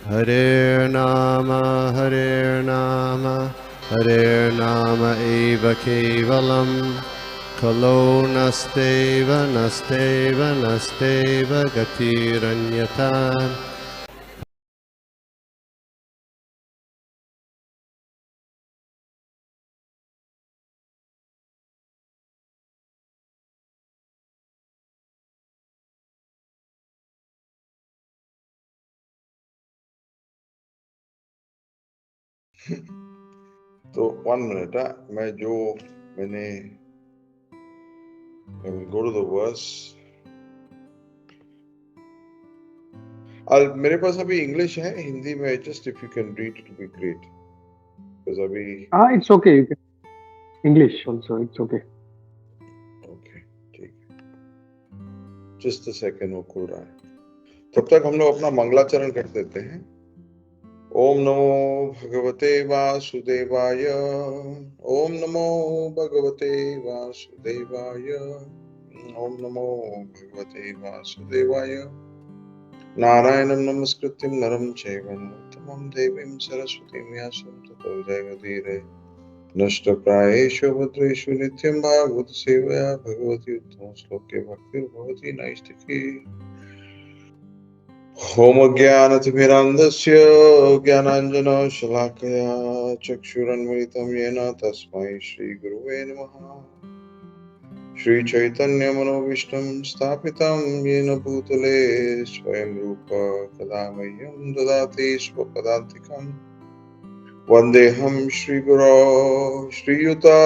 Hare Nama, Hare Nama eva kevalam, Kalo nasteva, nasteva, nasteva gatiranyata. तो 1 minute, I will go to the verse. मेरे पास अभी English है, हिंदी में just if you can read it would be great. because अभी It's okay. You can English also. It's okay. okay, ठीक है, just a second, वो खुल रहा है। तब तक हम लोग अपना मंगलाचरण कर देते हैं। ओम नमो भगवते वासुदेवाय, ओम नमो भगवते वासुदेवाय, ओम नमो भगवते वासुदेवाय। नारायणं नमस्कृत्यं नरं चैव नरोत्तमं देवीं सरस्वतीं व्यासं ततो जयमुदीरये। नष्टप्रायेषु भद्रेषु नित्यं भागवत सेवया भगवती उत्तम श्लोके भक्तिर्भवति नैष्टिकी। होमज्ञानतिमिरान्धस्य ज्ञानाञ्जनशलाकया चक्षुरुन्मिलितं येन तस्मै श्रीगुरुवे नमः। श्रीचैतन्यमनोभीष्टं स्थापितं येन भूतले स्वयं रूप कदा मह्यं ददाति स्वपदान्तिकम्। वन्देऽहं श्रीगुरो श्रीयुता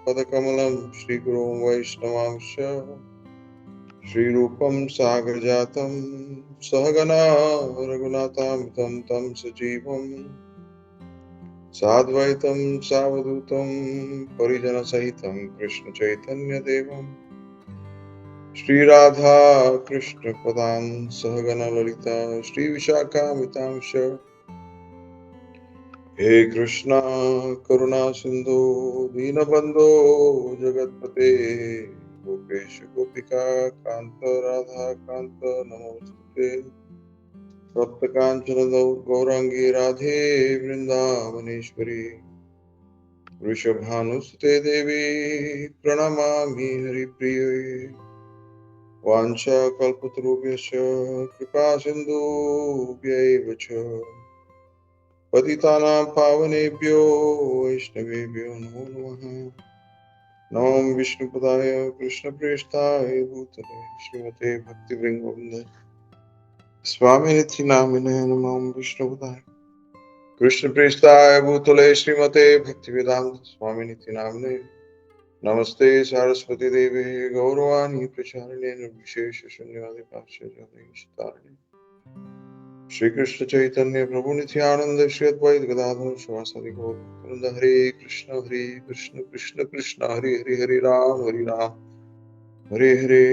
पदकमलं श्रीगुरुं वैष्णवांश्च श्रीरूपं सागरजातं सहगना रघुनाथामृतं तं सजीवं साद्वैतं सावधूतं परिजनसहितं कृष्णचैतन्यदेवं श्रीराधा कृष्णपदान् सहगना ललिता श्रीविशाखामितांश। हे कृष्णा करुणा सिंधु दीनबंधो जगतपते गोपेश गोपिका कांत राधा कांत नमोस्तुते। तप्त कांचन गौरांगी राधे वृंदावनेश्वरी वृषभानुसुते देवी प्रणमामि हरिप्रिये। वाञ्छा कल्पतरुभ्यश्च कृपा सिन्धुभ्यैव च पतितानां पावनेभ्यो वैष्णवेभ्यो नमो नमः। नमो विष्णुपदाय कृष्णप्रेष्ठाय भूतले श्रीमते भक्तिवृन्द स्वामिनिधि नामिने। नमो विष्णुपदाय कृष्णप्रेष्ठाय भूतले श्रीमते भक्तिवेदांत स्वामिनिधि नामिने। नमस्ते सरस्वती देवी गौरवाणी प्रचारिणे निर्विशेष शून्यवादी पाश्चात्य। श्री कृष्ण चैतन्य प्रभु नित्यानंद श्री अद्वैत गदाधर श्रीवासादि गौर भक्तवृंद। हरे कृष्ण कृष्ण कृष्ण हरे हरे, हरे राम हरे हरे।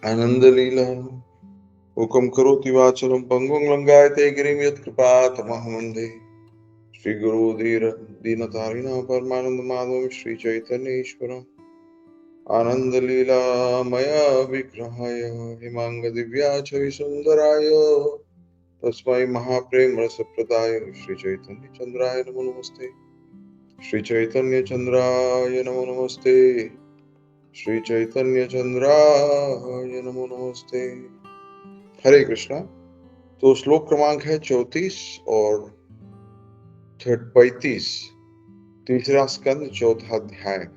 आनंद लीला हुकम करोति वाचलम पंगुं लंघयते गिरिं यत्कृपातमहं वन्दे श्री गुरु दीनतारिणां परमानंद माधवं श्री चैतन्य ईश्वरम्। आनंद लीला मया विग्रहाय हिमांग दिव्याच सुंदराय तस्मै महाप्रेम रस प्रदाय श्री चैतन्य चंद्राय नमो नमस्ते। श्री चैतन्य चंद्राय नमो नमस्ते। श्री चैतन्य चंद्राय नमो नमस्ते। हरे कृष्णा। तो श्लोक क्रमांक है 34 और 35, तीसरा स्कंद, चौथा अध्याय।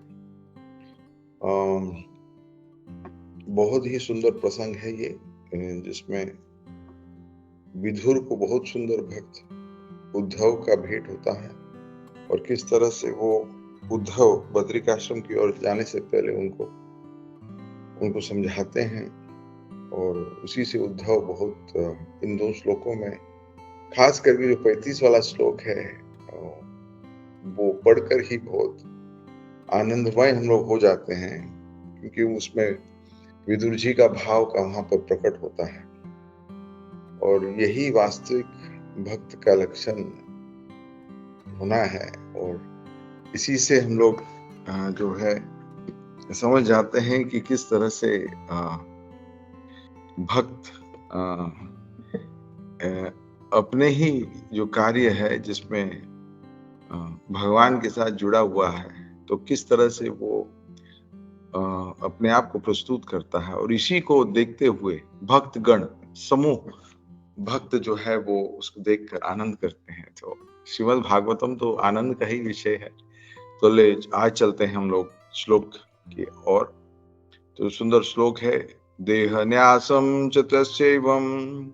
बहुत ही सुंदर प्रसंग है ये, जिसमें विदुर को बहुत सुंदर भक्त उद्धव का भेंट होता है और किस तरह से वो उद्धव बद्रिकाश्रम की ओर जाने से पहले उनको समझाते हैं। और उसी से उद्धव बहुत इन 2 श्लोकों में, खास करके जो 35 वाला श्लोक है वो पढ़कर ही बहुत आनंदमय हम लोग हो जाते हैं, क्योंकि उसमें विदुर जी का भाव का वहां पर प्रकट होता है। और यही वास्तविक भक्त का लक्षण होना है। और इसी से हम लोग जो है समझ जाते हैं कि किस तरह से भक्त अपने ही जो कार्य है जिसमें भगवान के साथ जुड़ा हुआ है, तो किस तरह से वो अपने आप को प्रस्तुत करता है, और इसी को देखते हुए भक्तगण समूह भक्त जो है वो उसको देखकर आनंद करते हैं। तो श्रीमद् भागवतम तो आनंद का ही विषय है। तो ले आज चलते हैं हम लोग श्लोक की ओर। तो सुंदर श्लोक है, देहन्यासं च तस्यैवं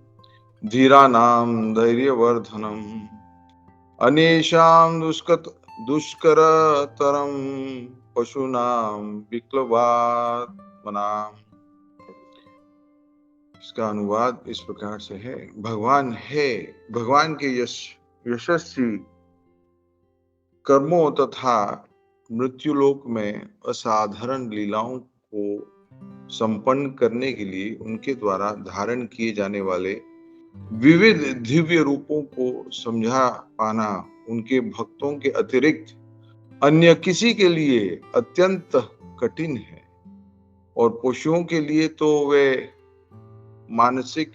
धीराणां धैर्यवर्धनम् अनेषां दुष्करतरं पशूनां विक्लवात्मनाम्। इसका अनुवाद इस प्रकार से है, भगवान के यशस्वी कर्मों तथा मृत्युलोक में असाधारण लीलाओं को संपन्न करने के लिए उनके द्वारा धारण किए जाने वाले विविध दिव्य रूपों को समझा पाना उनके भक्तों के अतिरिक्त अन्य किसी के लिए अत्यंत कठिन है, और पशुओं के लिए तो वे मानसिक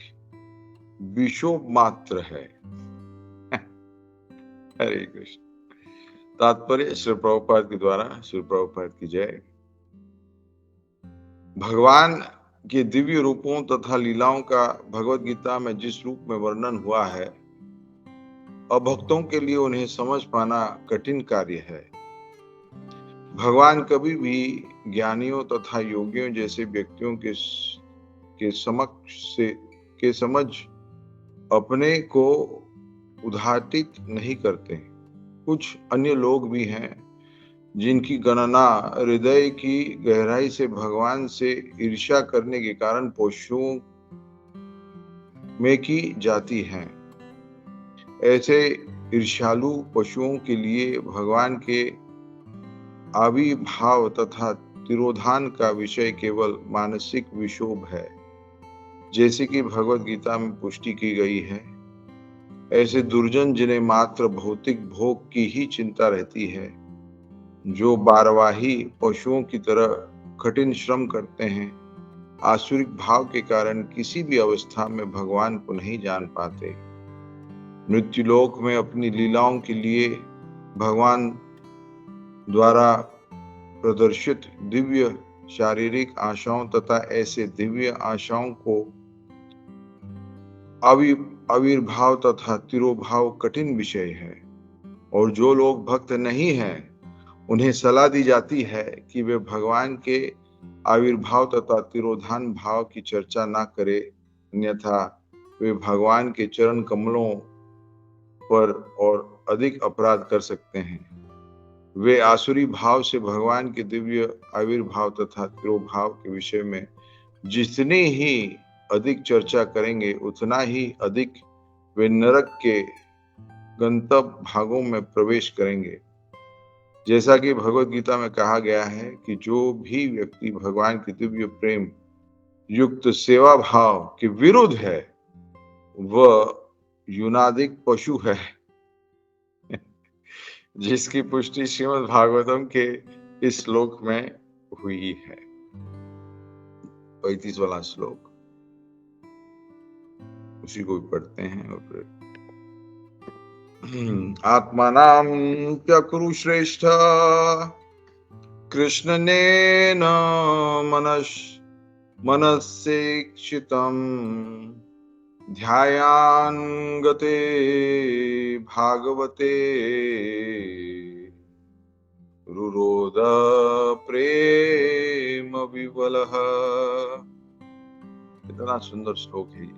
विक्षोभ मात्र है। हरे कृष्ण। तात्पर्य श्री प्रभुपाद के द्वारा, श्री प्रभुपाद की जय। भगवान के दिव्य रूपों तथा लीलाओं का भगवत गीता में जिस रूप में वर्णन हुआ है, अभक्तों के लिए उन्हें समझ पाना कठिन कार्य है। भगवान कभी भी ज्ञानियों तथा योगियों जैसे व्यक्तियों के समझ अपने को उद्घाटित नहीं करते। कुछ अन्य लोग भी हैं जिनकी गणना हृदय की गहराई से भगवान से ईर्ष्या करने के कारण पशुओं में की जाती है। ऐसे ईर्ष्यालु पशुओं के लिए भगवान के आविर्भाव तथा तिरोधान का विषय केवल मानसिक विक्षोभ है, जैसे कि भगवत गीता में पुष्टि की गई है। ऐसे दुर्जन जिन्हें मात्र भौतिक भोग की ही चिंता रहती है, जो बारवाही पशुओं की तरह कठिन श्रम करते हैं, आसुरिक भाव के कारण किसी भी अवस्था में भगवान को नहीं जान पाते। मृत्युलोक में अपनी लीलाओं के लिए भगवान द्वारा प्रदर्शित दिव्य शारीरिक आशाओं तथा ऐसे दिव्य आशाओं को आविर्भाव तथा तिरोभाव कठिन विषय है, और जो लोग भक्त नहीं हैं उन्हें सलाह दी जाती है कि वे भगवान के आविर्भाव तथा तिरोधान भाव की चर्चा न करें, अन्यथा वे भगवान के चरण कमलों पर और अधिक अपराध कर सकते हैं। वे आसुरी भाव से भगवान के दिव्य आविर्भाव तथा तिरोभाव के विषय में जितनी ही अधिक चर्चा करेंगे, उतना ही अधिक वे नरक के गंतव्य भागों में प्रवेश करेंगे। जैसा कि भगवत गीता में कहा गया है कि जो भी व्यक्ति भगवान के दिव्य प्रेम युक्त सेवा भाव के विरुद्ध है, वह यूनादिक पशु है, जिसकी पुष्टि श्रीमद् भागवतम के इस श्लोक में हुई है। 35 वाला श्लोक, उसी को भी पढ़ते हैं। और फिर आत्मानां च कुरु श्रेष्ठ कृष्णनेन मनस्सेक्षितं ध्यायान् गते भागवते रुरोध प्रेम विवलः। कितना सुंदर श्लोक है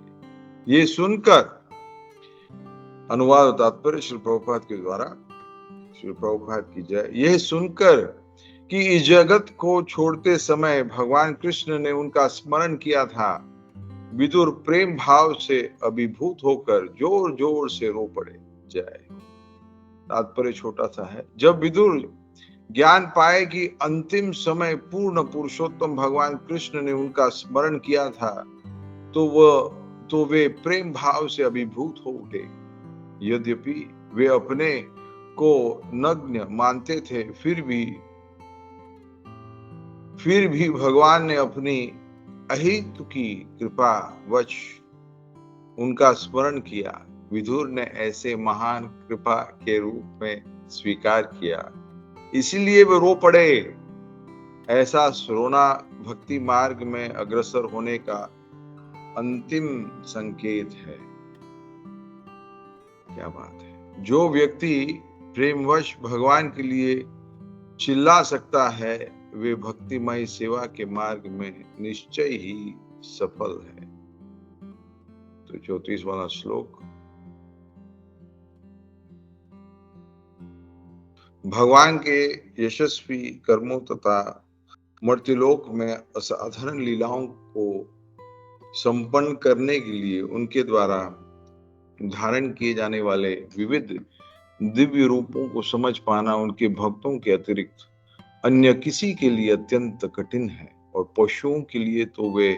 ये सुनकर, अनुवाद तात्पर्य श्री प्रभुपाद के द्वारा, श्री प्रभुपाद की जय। यह सुनकर कि इस जगत को छोड़ते समय भगवान कृष्ण ने उनका स्मरण किया था, विदुर प्रेम भाव से अभिभूत होकर जोर जोर से रो पड़े। जय। तात्पर्य छोटा सा है, जब विदुर ज्ञान पाए कि अंतिम समय पूर्ण पुरुषोत्तम भगवान कृष्ण ने उनका स्मरण किया था, तो वे प्रेम भाव से अभिभूत हो उठे। यद्यपि वे अपने को नग्न मानते थे, फिर भी भगवान ने अपनी अहित की कृपा वश उनका स्मरण किया। विदुर ने ऐसे महान कृपा के रूप में स्वीकार किया, इसलिए वे रो पड़े। ऐसा रोना भक्ति मार्ग में अग्रसर होने का अंतिम संकेत है। क्या बात है। जो व्यक्ति प्रेमवश भगवान के लिए चिल्ला सकता है, वे भक्तिमय सेवा के मार्ग में निश्चय ही सफल है। तो 34वां श्लोक। भगवान के यशस्वी कर्मों तथा मर्त्यलोक में असाधारण लीलाओं को संपन्न करने के लिए उनके द्वारा धारण किए जाने वाले विविध दिव्य रूपों को समझ पाना उनके भक्तों के अतिरिक्त अन्य किसी के लिए अत्यंत कठिन है, और पशुओं के लिए तो वे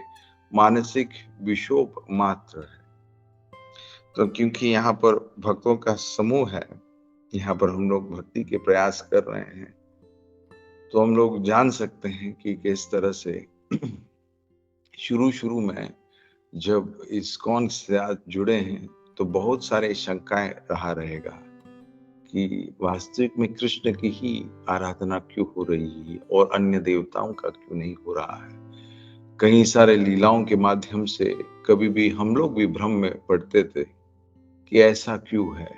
मानसिक विक्षोभ मात्र है। तो क्योंकि यहाँ पर भक्तों का समूह है, यहाँ पर हम लोग भक्ति के प्रयास कर रहे हैं, तो हम लोग जान सकते हैं कि किस तरह से शुरू में जब इस्कॉन से जुड़े हैं तो बहुत सारे शंकाएं रहा रहेगा कि वास्तविक में कृष्ण की ही आराधना क्यों हो रही है और अन्य देवताओं का क्यों नहीं हो रहा है। कई सारे लीलाओं के माध्यम से कभी भी हम लोग भी भ्रम में पड़ते थे कि ऐसा क्यों है।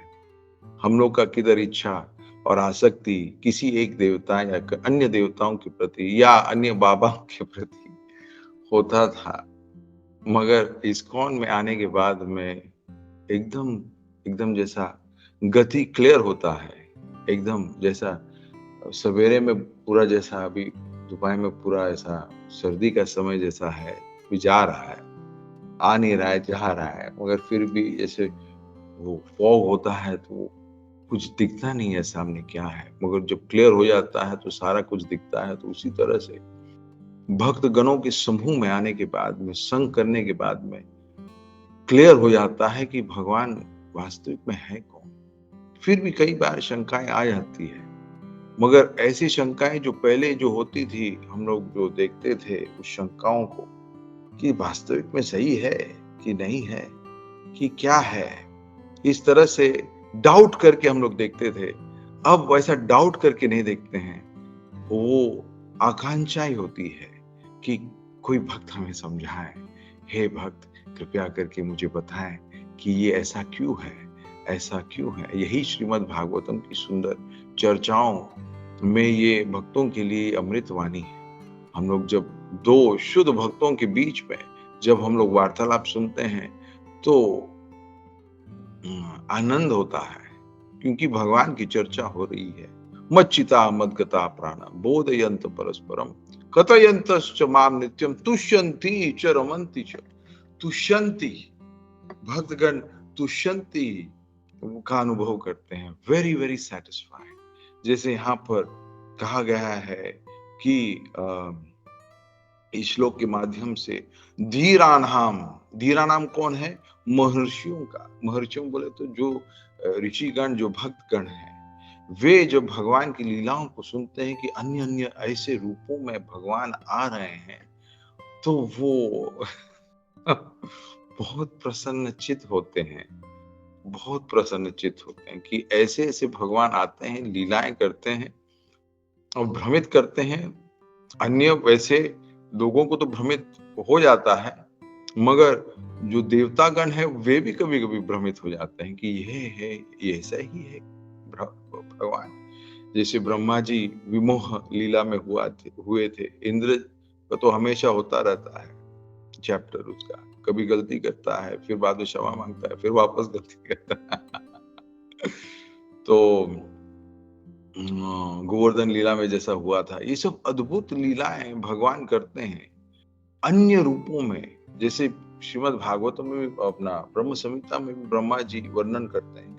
हम लोग का किधर इच्छा और आसक्ति किसी एक देवता या अन्य देवताओं के प्रति या अन्य बाबाओं के प्रति होता था, मगर इस्कॉन में आने के बाद में एकदम जैसा गति क्लियर होता है, एकदम जैसा सवेरे में पूरा, जैसा अभी दोपहर में पूरा ऐसा सर्दी का समय जैसा है, जा रहा है, आ नहीं रहा है, जा रहा है, मगर फिर भी जैसे वो फॉग होता है तो कुछ दिखता नहीं है सामने क्या है, मगर जब क्लियर हो जाता है तो सारा कुछ दिखता है। तो उसी तरह से भक्त गणों के समूह में आने के बाद में, संग करने के बाद में क्लियर हो जाता है कि भगवान वास्तविक में है कौन। फिर भी कई बार शंकाएं आ जाती है, मगर ऐसी शंकाएं जो पहले जो होती थी, हम लोग जो देखते थे उस शंकाओं को कि वास्तविक में सही है कि नहीं है, कि क्या है, इस तरह से डाउट करके हम लोग देखते थे। अब वैसा डाउट करके नहीं देखते हैं, वो आकांक्षा ही होती है कि कोई भक्त हमें समझाए, हे भक्त कृपया करके मुझे बताएं कि ये ऐसा क्यों है, ऐसा क्यों है। यही श्रीमद् भागवतम की सुंदर चर्चाओं में ये भक्तों के लिए अमृतवाणी है। हम लोग जब दो शुद्ध भक्तों के बीच में जब हम लोग वार्तालाप सुनते हैं तो आनंद होता है, क्योंकि भगवान की चर्चा हो रही है। मच्चिता मद्गता प्राण बोधयंत परस्परम कथयंतश्च माम नित्यम तुष्यन्ति च रमन्ति च। तुष्यन्ति, भक्तगण तुष्यन्ति का अनुभव करते हैं, वेरी वेरी सेटिस्फाइड। जैसे यहाँ पर कहा गया है कि इस श्लोक के माध्यम से धीरानाम कौन है? महर्षियों का। महर्षियों बोले तो जो ऋषिगण, जो भक्तगण हैं, वे जब भगवान की लीलाओं को सुनते हैं कि अन्य अन्य ऐसे रूपों में भगवान आ रहे हैं, तो वो बहुत प्रसन्नचित होते हैं, बहुत प्रसन्नचित होते हैं कि ऐसे ऐसे भगवान आते हैं, लीलाएं करते हैं और भ्रमित करते हैं। अन्य वैसे लोगों को तो भ्रमित हो जाता है, मगर जो देवतागण है वे भी कभी कभी भ्रमित हो जाते हैं कि ये है, ये ऐसा ही है भगवान। जैसे ब्रह्मा जी विमोह लीला में हुए थे। इंद्र का तो हमेशा होता रहता है चैप्टर उसका, कभी गलती करता है, फिर बाद में क्षमा मांगता है, फिर वापस गलती करता है। तो गोवर्धन लीला में जैसा हुआ था, ये सब अद्भुत लीलाएं भगवान करते हैं अन्य रूपों में। जैसे श्रीमद् भागवतम में भी, अपना ब्रह्म संहिता में भी ब्रह्मा जी वर्णन करते हैं,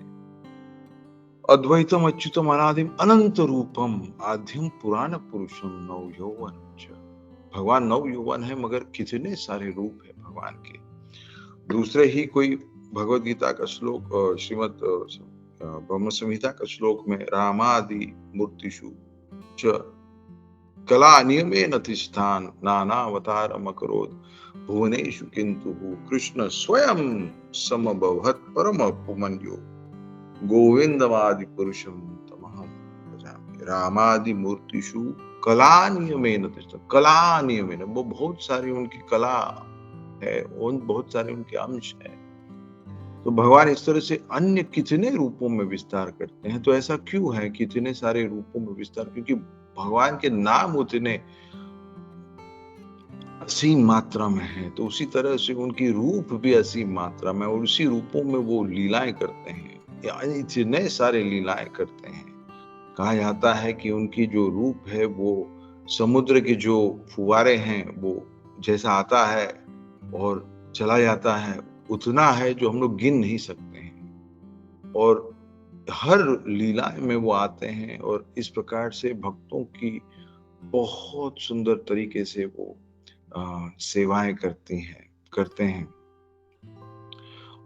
अद्वैतम अच्युतम अनादिम अनंत रूपम आद्यम पुराण पुरुषम नव यौवन। भगवान नव यौवन है, मगर कितने सारे रूप है भगवान के। दूसरे ही कोई भगवत गीता का श्लोक, श्रीमद् ब्रह्म संहिता का श्लोक में रामादि मूर्तिषु च कला नियमेन तिष्ठान नानावतारम अकरोत् भुवनेषु किंतु कृष्ण स्वयं समभवत् परम पुमन्यो गोविंदमादि पुरुषम तमहम भजामि रामादि मूर्तिषु कला नियमेन तिष्ठति। कला नियमेन, वो बहुत सारी उनकी कला है, उन बहुत सारे उनके अंश है। तो भगवान इस तरह से अन्य कितने रूपों में विस्तार करते हैं। तो ऐसा क्यों है कि इतने सारे रूपों में विस्तार? क्योंकि भगवान के नाम उतने असीम मात्रा में है, तो उसी तरह से उनकी रूप भी असीम मात्रा में, और उसी रूपों में वो लीलाएं करते हैं, यानी इतने सारे लीलाएं करते हैं। कहा जाता है कि उनकी जो रूप है वो समुद्र के जो फुवारे हैं वो जैसा आता है और चला जाता है, उतना है जो हम लोग गिन नहीं सकते हैं। और हर लीला में वो आते हैं और इस प्रकार से भक्तों की बहुत सुंदर तरीके से वो सेवाएं करते हैं।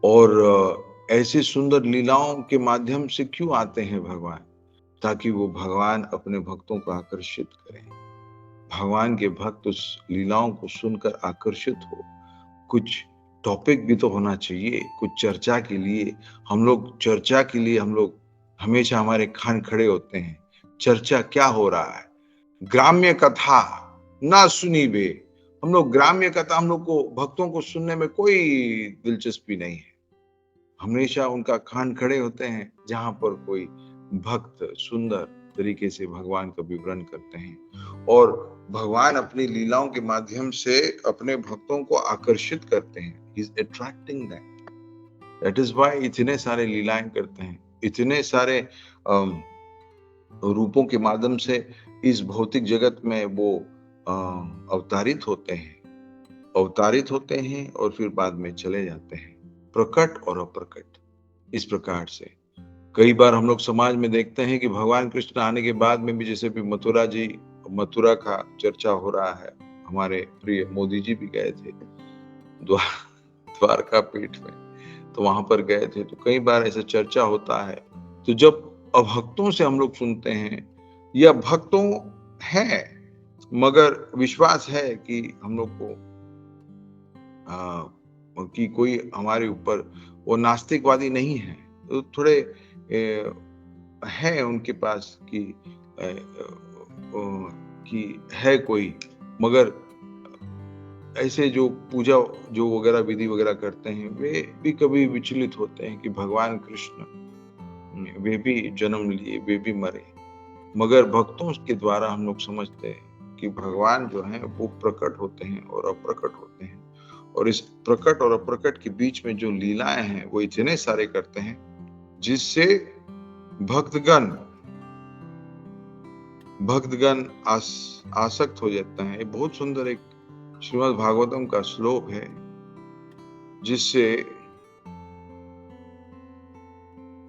और ऐसे सुंदर लीलाओं के माध्यम से क्यों आते हैं भगवान? ताकि वो भगवान अपने भक्तों को आकर्षित करें। भगवान के भक्त उस लीलाओं को सुनकर आकर्षित हो। कुछ टॉपिक भी तो होना चाहिए, कुछ चर्चा के लिए। हम लोग हमेशा हमारे कान खड़े होते हैं। चर्चा क्या हो रहा है? ग्राम्य कथा ना सुनी बे। हम लोग ग्राम्य कथा, हम लोग को भक्तों को सुनने में कोई दिलचस्पी नहीं है। हमेशा उनका कान खड़े होते हैं जहां पर कोई भक्त सुंदर तरीके से भगवान का विवरण करते हैं। और भगवान अपनी लीलाओं के माध्यम से अपने भक्तों को आकर्षित करते हैं। He is attracting them. That is why इतने सारे लीलाएं करते हैं, इतने सारे रूपों के माध्यम से इस भौतिक जगत में वो अवतारित होते हैं और फिर बाद में चले जाते हैं, प्रकट और अप्रकट। इस प्रकार से कई बार हम लोग समाज में देखते हैं कि भगवान कृष्ण आने के बाद में भी, जैसे भी मथुरा का चर्चा हो रहा है, हमारे प्रिय मोदी जी भी गए थे द्वारका पीठ में, तो वहां पर गए थे। तो कई बार ऐसा चर्चा होता है। तो जब अभक्तों से हम लोग सुनते हैं, या भक्तों हैं मगर विश्वास है कि हम लोग को कि कोई हमारे ऊपर, वो नास्तिकवादी नहीं है, तो थोड़े है उनके पास कि है कोई, मगर ऐसे जो पूजा जो वगैरह विधि वगैरह करते हैं, वे भी कभी विचलित होते हैं कि भगवान कृष्ण वे भी जन्म लिए, वे भी मरे। मगर भक्तों के द्वारा हम लोग समझते हैं कि भगवान जो है वो प्रकट होते हैं और अप्रकट होते हैं। और इस प्रकट और अप्रकट के बीच में जो लीलाएं हैं वो इतने सारे करते हैं जिससे भक्तगण आसक्त हो जाते हैं। ये बहुत सुंदर एक श्रीमद् भागवतम का श्लोक है जिससे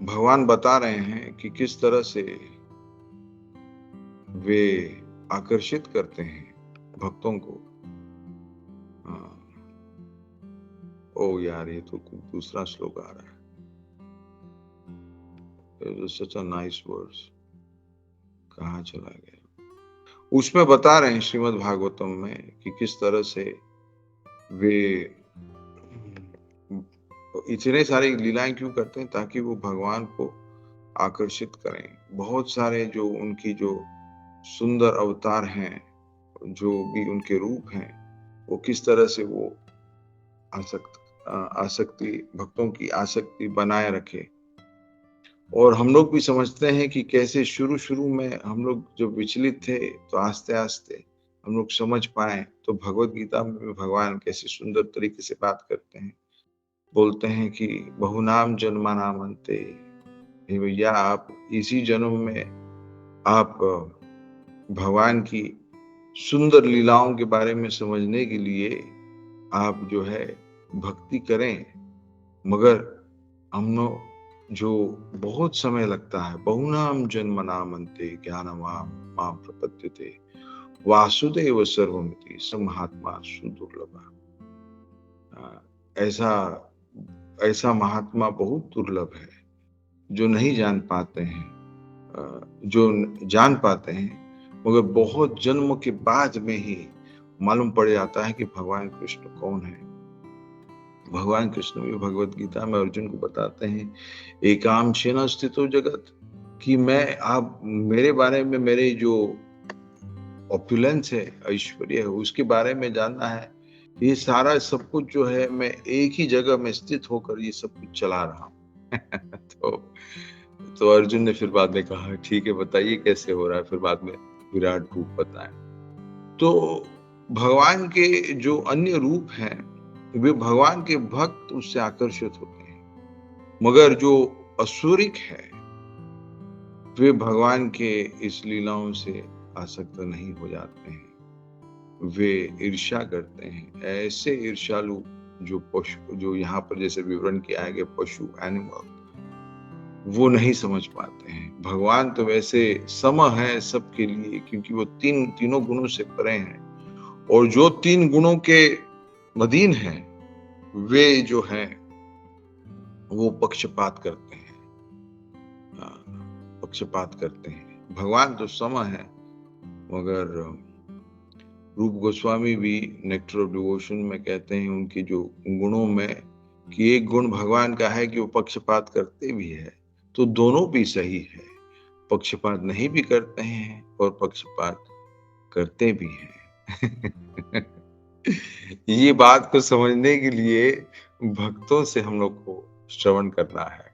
भगवान बता रहे हैं कि किस तरह से वे आकर्षित करते हैं भक्तों को। ओ यार, ये तो दूसरा श्लोक आ रहा है। Such a nice words. कहाँ चला गया? उसमें बता रहे हैं श्रीमद् भागवतम में कि किस तरह से वे इतने सारी लीलाएं क्यों करते हैं, ताकि वो भगवान को आकर्षित करें। बहुत सारे जो उनकी जो सुंदर अवतार हैं, जो भी उनके रूप हैं, वो किस तरह से वो आसक्ति भक्तों की आसक्ति बनाए रखे। और हम लोग भी समझते हैं कि कैसे शुरू में हम लोग जब विचलित थे, तो आस्ते आस्ते हम लोग समझ पाए। तो भगवत गीता में भी भगवान कैसे सुंदर तरीके से बात करते हैं, बोलते हैं कि बहुनाम जन्मानाम अन्ते। भैया, आप इसी जन्म में आप भगवान की सुंदर लीलाओं के बारे में समझने के लिए आप जो है भक्ति करें। मगर हम लोग जो बहुत समय लगता है, बहुनाम जन्मनाम अन्ते ज्ञानमाम प्रपद्यते वासुदेव सर्वमिति स महात्मा सुदुर्लभ। ऐसा महात्मा बहुत दुर्लभ है जो नहीं जान पाते हैं, जो जान पाते हैं मगर बहुत जन्म के बाद में ही मालूम पड़ जाता है कि भगवान कृष्ण कौन है। भगवान कृष्ण भी भगवत गीता में अर्जुन को बताते हैं, एकांशेन स्थितो जगत, कि मैं आप मेरे बारे में, मेरे जो ऑपुलेंस है, ऐश्वर्य है, उसके बारे में जानना है। ये सारा सब कुछ जो है मैं एक ही जगह में स्थित होकर ये सब कुछ चला रहा हूँ। तो अर्जुन ने फिर बाद में कहा, ठीक है बताइए कैसे हो रहा है। फिर बाद में विराट रूप बताया। तो भगवान के जो अन्य रूप हैं, वे भगवान के भक्त उससे आकर्षित होते हैं, मगर जो असुरिक है वे भगवान के इस लीलाओं से आसक्त नहीं हो जाते हैं। वे ईर्ष्या करते हैं। ऐसे ईर्ष्यालु जो पशु, जो यहाँ पर जैसे विवरण किया गया पशु, एनिमल, वो नहीं समझ पाते हैं। भगवान तो वैसे सम है सबके लिए, क्योंकि वो तीनों गुणों से परे हैं, और जो 3 गुणों के अधीन हैं वे जो हैं वो पक्षपात करते हैं। पक्षपात करते हैं। भगवान तो सम है, मगर रूप गोस्वामी भी नेक्टर ऑफ डिवोशन में कहते हैं उनके जो गुणों में, कि एक गुण भगवान का है कि वो पक्षपात करते भी है। तो दोनों भी सही है, पक्षपात नहीं भी करते हैं और पक्षपात करते भी हैं। ये बात को समझने के लिए भक्तों से हम लोग को श्रवण करना है,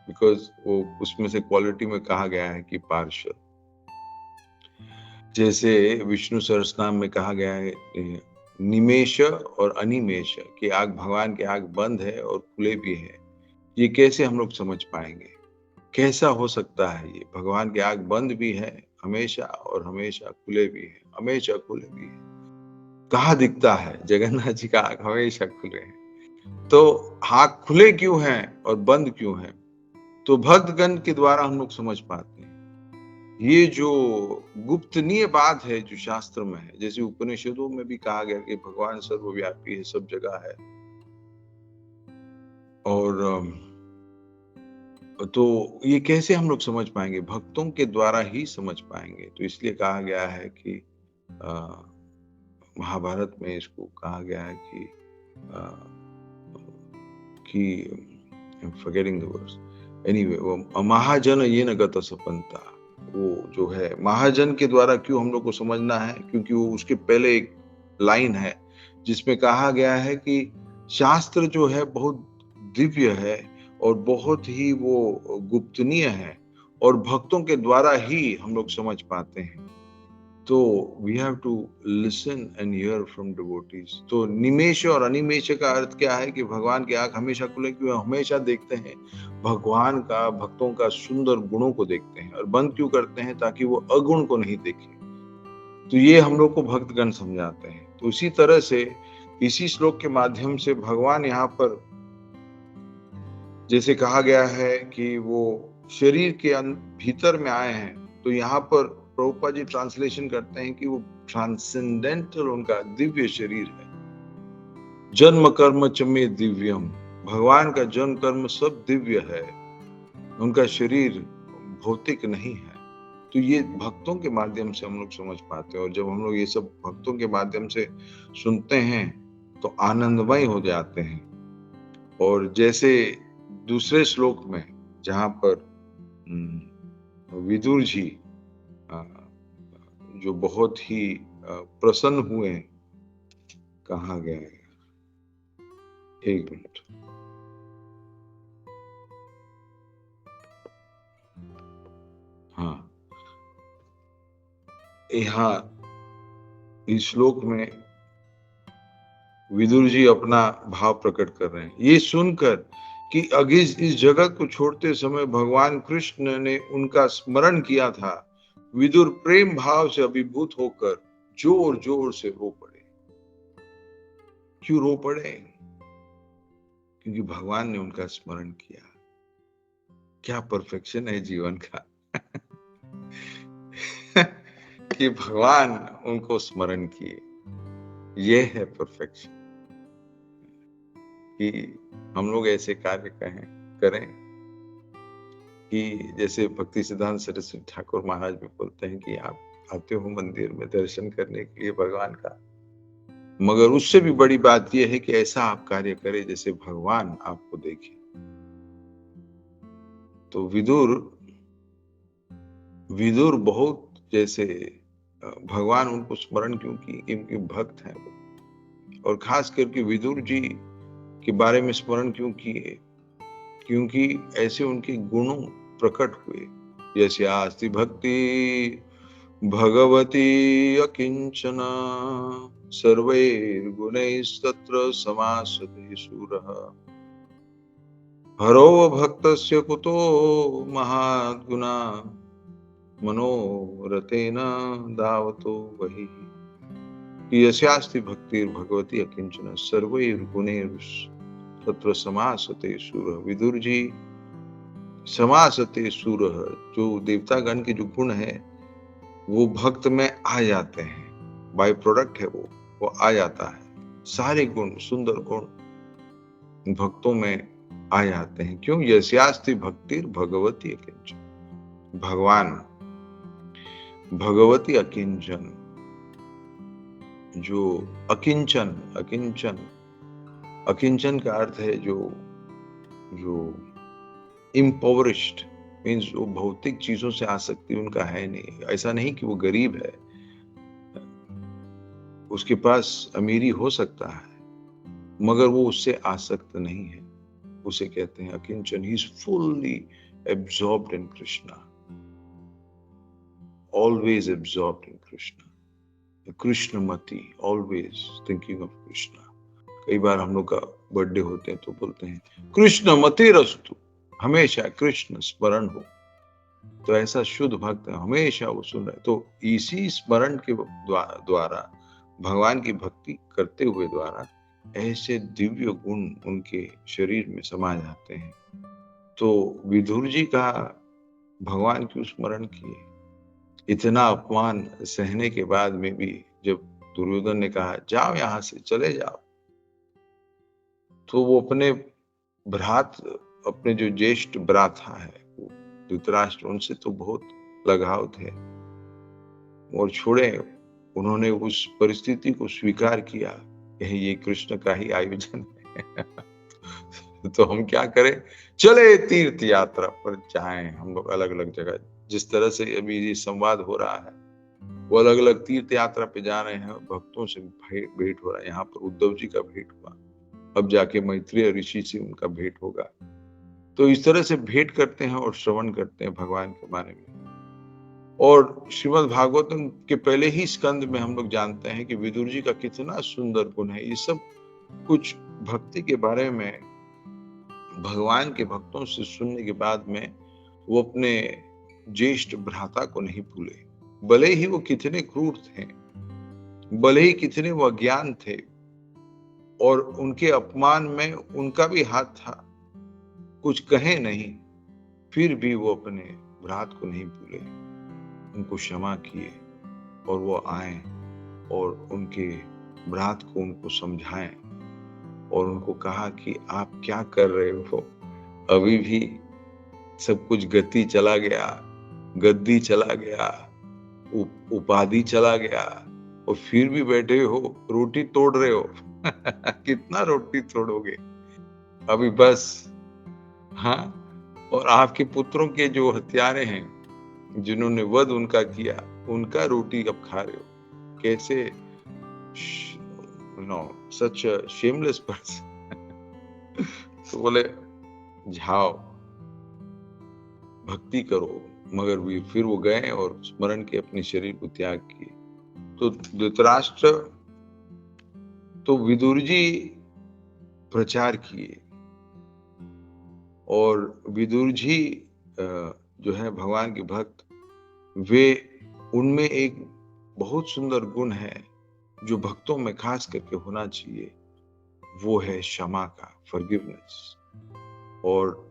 बिकॉज वो उसमें से क्वालिटी में कहा गया है कि पार्षद, जैसे विष्णु सहस्त्रनाम में कहा गया है निमेष और अनिमेष, कि आग, भगवान के आग बंद है और खुले भी है। ये कैसे हम लोग समझ पाएंगे? कैसा हो सकता है ये? भगवान के आग बंद भी है हमेशा और हमेशा खुले भी है, हमेशा खुले भी है। कहाँ दिखता है जगन्नाथ जी का आग हमेशा खुले हैं? तो आग खुले क्यों हैं और बंद क्यों हैं? तो भक्तगण के द्वारा हम लोग समझ पाते हैं। ये जो गुप्तनीय बात है जो शास्त्र में है, जैसे उपनिषदों में भी कहा गया कि भगवान सर्वव्यापी है, सब जगह है, और तो ये कैसे हम लोग समझ पाएंगे? भक्तों के द्वारा ही समझ पाएंगे। तो इसलिए कहा गया है कि महाभारत में इसको कहा गया है कि फॉरगेटिंग द वर्ड्स, एनीवे, वो महाजन ये न गत सपंता, वो जो है महाजन के द्वारा क्यों हम लोग को समझना है? क्योंकि वो उसके पहले एक लाइन है जिसमें कहा गया है कि शास्त्र जो है बहुत दिव्य है और बहुत ही वो गुप्तनीय है, और भक्तों के द्वारा ही हम लोग समझ पाते हैं। तो we have to listen and hear from devotees. तो निमेष और अनिमेष का अर्थ क्या है? कि भगवान की आंख हमेशा खुले क्यों? हमेशा देखते हैं भगवान का, भक्तों का सुंदर गुणों को देखते हैं, और बंद क्यों करते हैं? ताकि वो अगुण को नहीं देखें। तो ये हम लोग को भक्तगण समझाते हैं। तो उसी तरह से इसी श्लोक के माध्यम से भगवान यहाँ पर जैसे कहा गया है कि वो शरीर के भीतर में आए हैं, तो यहाँ पर प्रभुपाद जी ट्रांसलेशन करते हैं कि वो ट्रांसेंडेंटल, उनका दिव्य शरीर है। जन्म कर्म चमे दिव्यम, भगवान का जन्म कर्म सब दिव्य है, उनका शरीर भौतिक नहीं है। तो ये भक्तों के माध्यम से हम लोग समझ पाते हैं, और जब हम लोग ये सब भक्तों के माध्यम से सुनते हैं तो आनंदमय हो जाते हैं। और जैसे दूसरे श्लोक में जहां पर विदुर जी जो बहुत ही प्रसन्न हुए, कहा गया है, एक मिनट, हाँ, यहाँ इस श्लोक में विदुर जी अपना भाव प्रकट कर रहे हैं। ये सुनकर कि इस जगत को छोड़ते समय भगवान कृष्ण ने उनका स्मरण किया था, विदुर प्रेम भाव से अभिभूत होकर जोर जोर से रो पड़े। क्यों रो पड़े? क्योंकि भगवान ने उनका स्मरण किया। क्या परफेक्शन है जीवन का। कि भगवान उनको स्मरण किए, ये है परफेक्शन। कि हम लोग ऐसे कार्य करें कि जैसे भक्ति सिद्धांत सरस्वती ठाकुर महाराज भी बोलते हैं कि आप आते हो मंदिर में दर्शन करने के लिए भगवान का, मगर उससे भी बड़ी बात यह है कि ऐसा आप कार्य करें जैसे भगवान आपको देखे। तो विदुर बहुत जैसे भगवान उनको स्मरण क्यों की, क्योंकि भक्त हैं वो। और खास करके विदुर जी के बारे में स्मरण क्यों किए, क्योंकि ऐसे उनके गुणों प्रकट हुए। जैसे आस्ति भक्ति भगवती अकिंचना सर्वैर्गुणैस्तत्र समासते शूरः हरो भक्तस्य कुतो महाद्गुणा मनोरथेन दावतो वही। यस्यास्ति भक्तिर्भगवती अकिंचन सर्वैर्गुणैस्तत्र समासते शूरः। विदुर जी समासते शूरः, जो देवतागण के जो गुण है वो भक्त में आ जाते हैं, बाय प्रोडक्ट है वो आ जाता है। सारे गुण, सुंदर गुण भक्तों में आ जाते हैं। क्यों? यस्यास्ति भक्तिर् भगवती अकिंचन, भगवान भगवती अकिंचन, जो अकिंचन, अकिंचन का अर्थ है जो इम्पोवरिश्ड, मीन्स वो भौतिक चीजों से आसक्ति उनका है नहीं। ऐसा नहीं कि वो गरीब है, उसके पास अमीरी हो सकता है मगर वो उससे आसक्त नहीं है। उसे कहते हैं अकिंचन। He is fully absorbed in Krishna, always absorbed in Krishna, कृष्णमती, ऑलवेज थिंकिंग ऑफ कृष्णा। कई बार हम लोग का बर्थडे होते हैं तो बोलते हैं कृष्णमती रस्तु, हमेशा कृष्ण स्मरण हो। तो ऐसा शुद्ध भक्त हमेशा वो सुन रहे। तो इसी स्मरण के द्वारा, भगवान की भक्ति करते हुए द्वारा ऐसे दिव्य गुण उनके शरीर में समा जाते हैं। तो विदुर जी का भगवान क्यों स्मरण किए? इतना अपमान सहने के बाद में भी जब दुर्योधन ने कहा जाओ यहां से, चले जाओ, तो वो अपने भ्रात, अपने जो ज्येष्ठ भ्राता है धृतराष्ट्र, उनसे तो बहुत लगाव थे और छोड़े। उन्होंने उस परिस्थिति को स्वीकार किया कि ये कृष्ण का ही आयोजन है तो हम क्या करें, चले तीर्थ यात्रा पर जाएं हम लोग अलग अलग जगह। जिस तरह से अभी ये संवाद हो रहा है वो अलग अलग तीर्थ यात्रा पे जा रहे हैं, भक्तों से भेंट हो रहा है। यहाँ पर उद्धव जी का भेंट हुआ, अब जाके मैत्रेय ऋषि से उनका भेंट होगा। तो इस तरह से भेंट करते हैं और श्रवण करते हैं भगवान के बारे में। और श्रीमद् भागवतम के पहले ही स्कंद में हम लोग जानते हैं कि विदुर जी का कितना सुंदर गुण है। ये सब कुछ भक्ति के बारे में भगवान के भक्तों से सुनने के बाद में वो अपने ज्येष्ठ भ्राता को नहीं भूले। भले ही वो कितने क्रूर थे, भले ही कितने वो अज्ञान थे और उनके अपमान में उनका भी हाथ था, कुछ कहे नहीं, फिर भी वो अपने भ्रात को नहीं भूले, उनको क्षमा किए और वो आए और उनके भ्रात को उनको समझाएं और उनको कहा कि आप क्या कर रहे हो, अभी भी सब कुछ गति चला गया, गद्दी चला गया, उपाधि चला गया और फिर भी बैठे हो, रोटी तोड़ रहे हो कितना रोटी तोड़ोगे अभी, बस। हाँ, और आपके पुत्रों के जो हत्यारे हैं, जिन्होंने वध उनका किया, उनका रोटी अब खा रहे हो। कैसे सच शेमलेस पर्सन तो बोले जाओ भक्ति करो। मगर भी फिर वो गए और स्मरण के अपने शरीर को त्याग किए। तो धृतराष्ट्र, तो विदुर जी प्रचार किए और विदुर जी जो है भगवान के भक्त, वे, उनमें एक बहुत सुंदर गुण है जो भक्तों में खास करके होना चाहिए, वो है क्षमा का, फॉरगिवनेस। और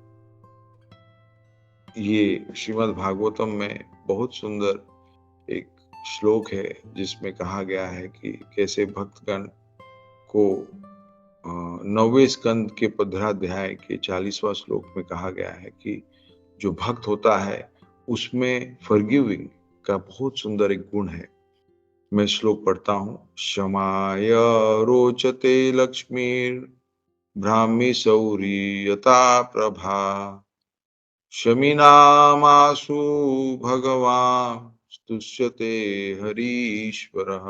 ये श्रीमद् भागवतम में बहुत सुंदर एक श्लोक है जिसमें कहा गया है कि कैसे भक्तगण को 9वें स्कंद के 15 के 40वां श्लोक में कहा गया है कि जो भक्त होता है उसमें फॉरगिविंग का बहुत सुंदर एक गुण है। मैं श्लोक पढ़ता हूँ। क्षमाय रोचते लक्ष्मीर ब्राह्मी सौरी यथा प्रभा शमिनामासु भगवान स्तुष्यते हरीश्वरः।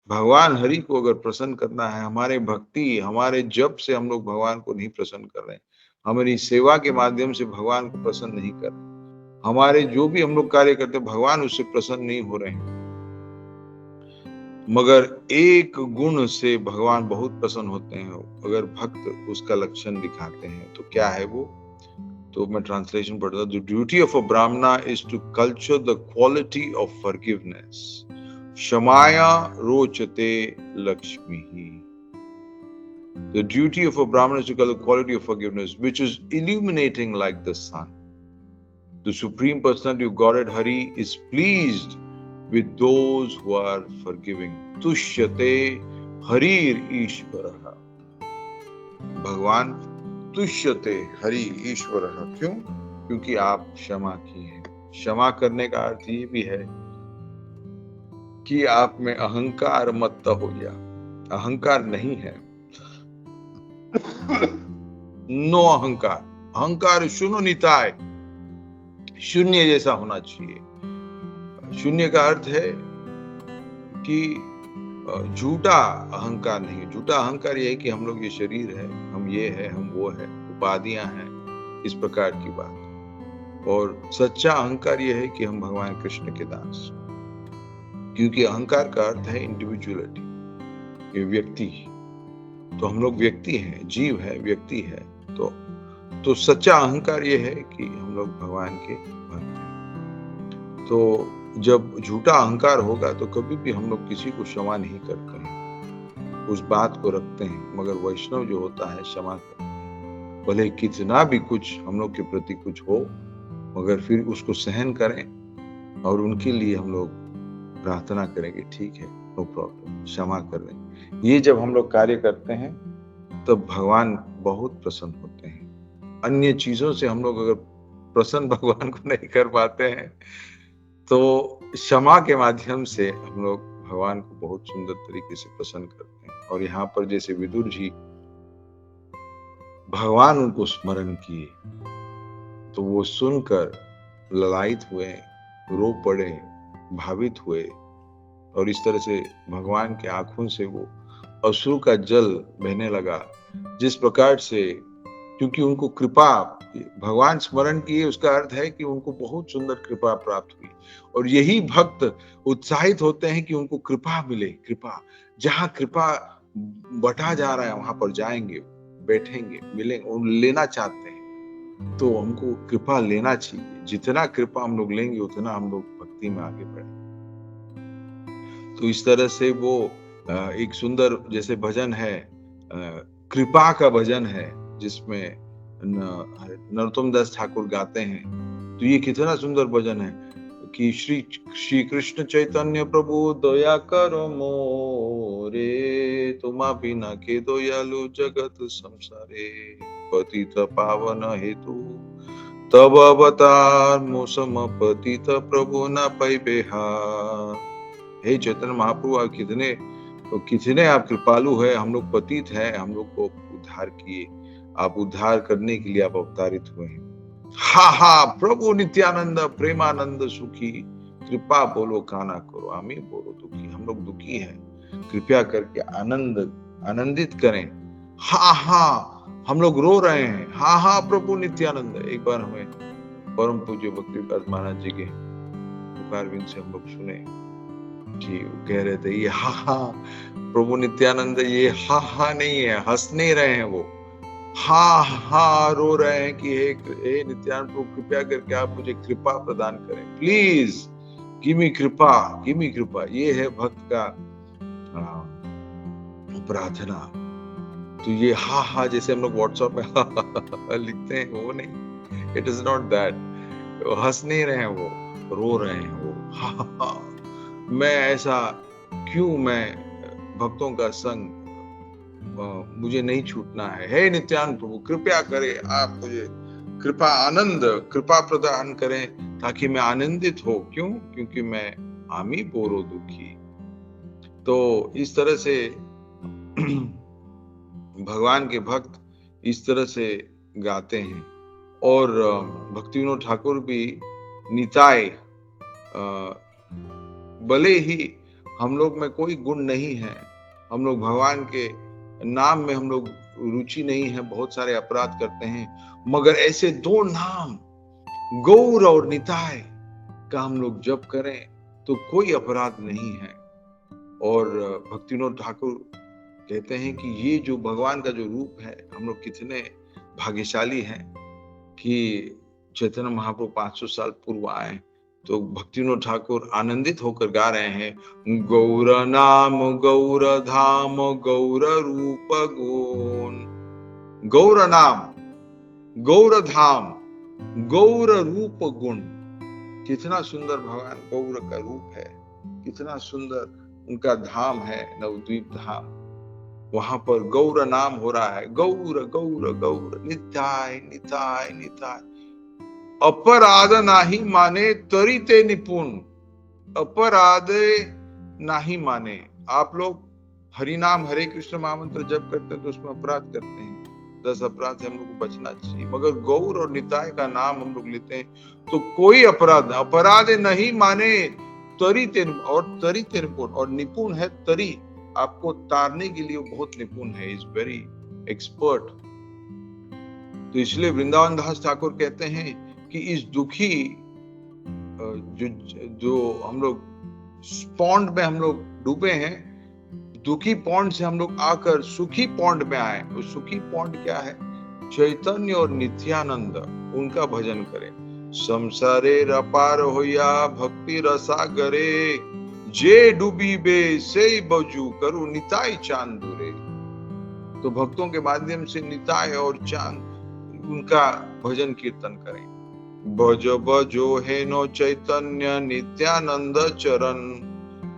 भगवान हरि को अगर प्रसन्न करना है, हमारे भक्ति हमारे जप से हम लोग भगवान को नहीं प्रसन्न कर रहे हैं, हमारी सेवा के माध्यम से भगवान को प्रसन्न नहीं कर रहे, हमारे जो भी हम लोग कार्य करते हैं भगवान उससे प्रसन्न नहीं हो रहे हैं, मगर एक गुण से भगवान बहुत प्रसन्न होते हैं। अगर भक्त उसका लक्षण दिखाते हैं तो क्या है वो? तो मैं ट्रांसलेशन पढ़ता हूँ। The duty of a brahmana is to culture the quality of forgiveness. क्षमाया रोचते लक्ष्मी। The duty of a Brahmana is to cultivate the quality of forgiveness, which is illuminating like the sun. The Supreme Personality of Godhead Hari is pleased with those who are forgiving. Tushyate Harir Ishvaraha. भगवान तुष्यते हरि ईश्वरः। क्यों? क्योंकि आप क्षमा किए हैं। क्षमा करने का अर्थ ये भी है कि आप में अहंकार मत हो गया। अहंकार नहीं है, नो अहंकार। अहंकार शून्य निताय, शून्य जैसा होना चाहिए। शून्य का अर्थ है कि झूठा अहंकार नहीं है। झूठा अहंकार ये है कि हम लोग ये शरीर है, हम ये है, हम वो है, उपाधियां हैं, इस प्रकार की बात। और सच्चा अहंकार ये है कि हम भगवान कृष्ण के दास। क्योंकि अहंकार का अर्थ है इंडिविजुअलिटी, ये व्यक्ति। तो हम लोग व्यक्ति हैं, जीव है, व्यक्ति है। तो सच्चा अहंकार ये है कि हम लोग भगवान के भक्त हैं। तो जब झूठा अहंकार होगा तो कभी भी हम लोग किसी को क्षमा नहीं करते हैं, उस बात को रखते हैं। मगर वैष्णव जो होता है क्षमा करते हैं, भले कितना भी कुछ हम लोग के प्रति कुछ हो, मगर फिर उसको सहन करें और उनके लिए हम लोग प्रार्थना करेंगे, ठीक है, नो प्रॉब्लम, क्षमा कर दें। ये जब हम लोग कार्य करते हैं तब भगवान बहुत प्रसन्न होते हैं। अन्य चीजों से हम लोग अगर प्रसन्न भगवान को नहीं कर पाते हैं तो क्षमा के माध्यम से हम लोग भगवान को बहुत सुंदर तरीके से प्रसन्न करते हैं। और यहाँ पर जैसे विदुर जी, भगवान उनको स्मरण किए तो वो सुनकर ललायित हुए, रो पड़े, भावित हुए। और इस तरह से भगवान के आंखों से वो अश्रु का जल बहने लगा। जिस प्रकार से, क्योंकि उनको कृपा, भगवान स्मरण किए उसका अर्थ है कि उनको बहुत सुंदर कृपा प्राप्त हुई। और यही भक्त उत्साहित होते हैं कि उनको कृपा मिले। कृपा, जहां कृपा बटा जा रहा है वहां पर जाएंगे, बैठेंगे, मिलेंगे, उन लेना चाहते हैं। तो हमको कृपा लेना चाहिए। जितना कृपा हम लोग लेंगे उतना हम लोग भक्ति में आगे बढ़ेंगे। तो इस तरह से वो एक सुंदर जैसे भजन है, कृपा का भजन है, जिसमें नरोत्तम दास ठाकुर गाते हैं। तो ये कितना सुंदर भजन है कि श्री कृष्ण चैतन्य प्रभु दया करो मोरे, तुमा बिना के दयालु जगत संसारे, पतित पावन हेतु तब अवतार मोसम पतित प्रभु न पाइबे हार। हे चैतन्य महाप्रभु, आप कितने आप कृपालु है। हम लोग पतित है, हम लोग को उद्धार किए, आप उद्धार करने के लिए आप अवतारित हुए हैं। हा हा प्रभु नित्यानंद प्रेमानंद सुखी, कृपा बोलो काना करो आमी बोलो दुखी। हम लोग दुखी हैं, कृपया करके आनंदित करें। हा हा हम लोग रो रहे हैं, हा हा प्रभु नित्यानंद। एक बार हमें परम पूज्य भक्तिवेदांत महाराज जी के पुकारविंद से हम लोग सुने कि कह रहे थे, ये हा हा प्रभु नित्यानंद, ये हा हा नहीं है, हंस नहीं रहे हैं वो, हा हा रो रहे हैं कि हे नित्यानंद प्रभु, कृपया करके आप मुझे कृपा प्रदान करें, प्लीज गिव मी कृपा, गिव मी कृपा। ये है भक्त का प्रार्थना। तो ये हा हा जैसे हम लोग व्हाट्सएप में हा हा लिखते हैं, वो नहीं, इट इज नॉट दैट। हंस नहीं रहे हैं वो, रो रहे हैं वो, हा हा। मैं ऐसा क्यों, मैं भक्तों का संग मुझे नहीं छूटना है। हे नित्यानंद प्रभु, कृपया करें, आप मुझे कृपा प्रदान करें ताकि मैं आनंदित हो। क्यों? क्योंकि मैं आमी बोरो दुखी। तो इस तरह से भगवान के भक्त इस तरह से गाते हैं। और भक्ति विनोद ठाकुर भी निताय, भले ही हम लोग में कोई गुण नहीं है, हम लोग भगवान के नाम में हम लोग रुचि नहीं है, बहुत सारे अपराध करते हैं, मगर ऐसे दो नाम गौर और निताय का हम लोग जप करें तो कोई अपराध नहीं है। और भक्ति विनोद ठाकुर कहते हैं कि ये जो भगवान का जो रूप है, हम लोग कितने भाग्यशाली हैं कि चैतन्य महाप्रभु 500 साल पूर्व आए। तो भक्ति विनोद ठाकुर आनंदित होकर गा रहे हैं, गौर नाम गौर धाम गौर रूप गुण। गौर नाम, गौर धाम, गौर रूप गुण। कितना सुंदर भगवान गौर का रूप है, कितना सुंदर उनका धाम है, नवद्वीप धाम। वहां पर गौर नाम हो रहा है, गौर गौर गौर, निताय निताय निताय। अपराध नाही माने तरी ते निपुण। अपराध नाही माने। आप लोग हरि नाम हरे कृष्ण महामंत्र जप करते हैं तो उसमें अपराध करते हैं, 10 अपराध से हम लोग को बचना चाहिए। मगर गौर और निताय का नाम हम लोग लेते हैं तो कोई अपराध, अपराध नहीं माने तरी ते, और तरी ते निपुण, और निपुण है तरी, आपको तारने के लिए बहुत निपुण है, इज वेरी एक्सपर्ट। तो इसलिए वृंदावन दास ठाकुर कहते हैं कि इस दुखी जो हम लोग पौंड में हम लोग डूबे हैं, दुखी पौंड से हम लोग आकर सुखी पौंड में आए। वो सुखी पौंड क्या है? चैतन्य और नित्यानंद, उनका भजन करें। संसारे रपार होया भक्ति रसागरे, जे डूबी बे से बजू करू निताय चांदुरे। तो भक्तों के माध्यम से निताय और चांद, उनका भजन कीर्तन करें। भज भजो है नो चैतन्य नित्यानंद चरण,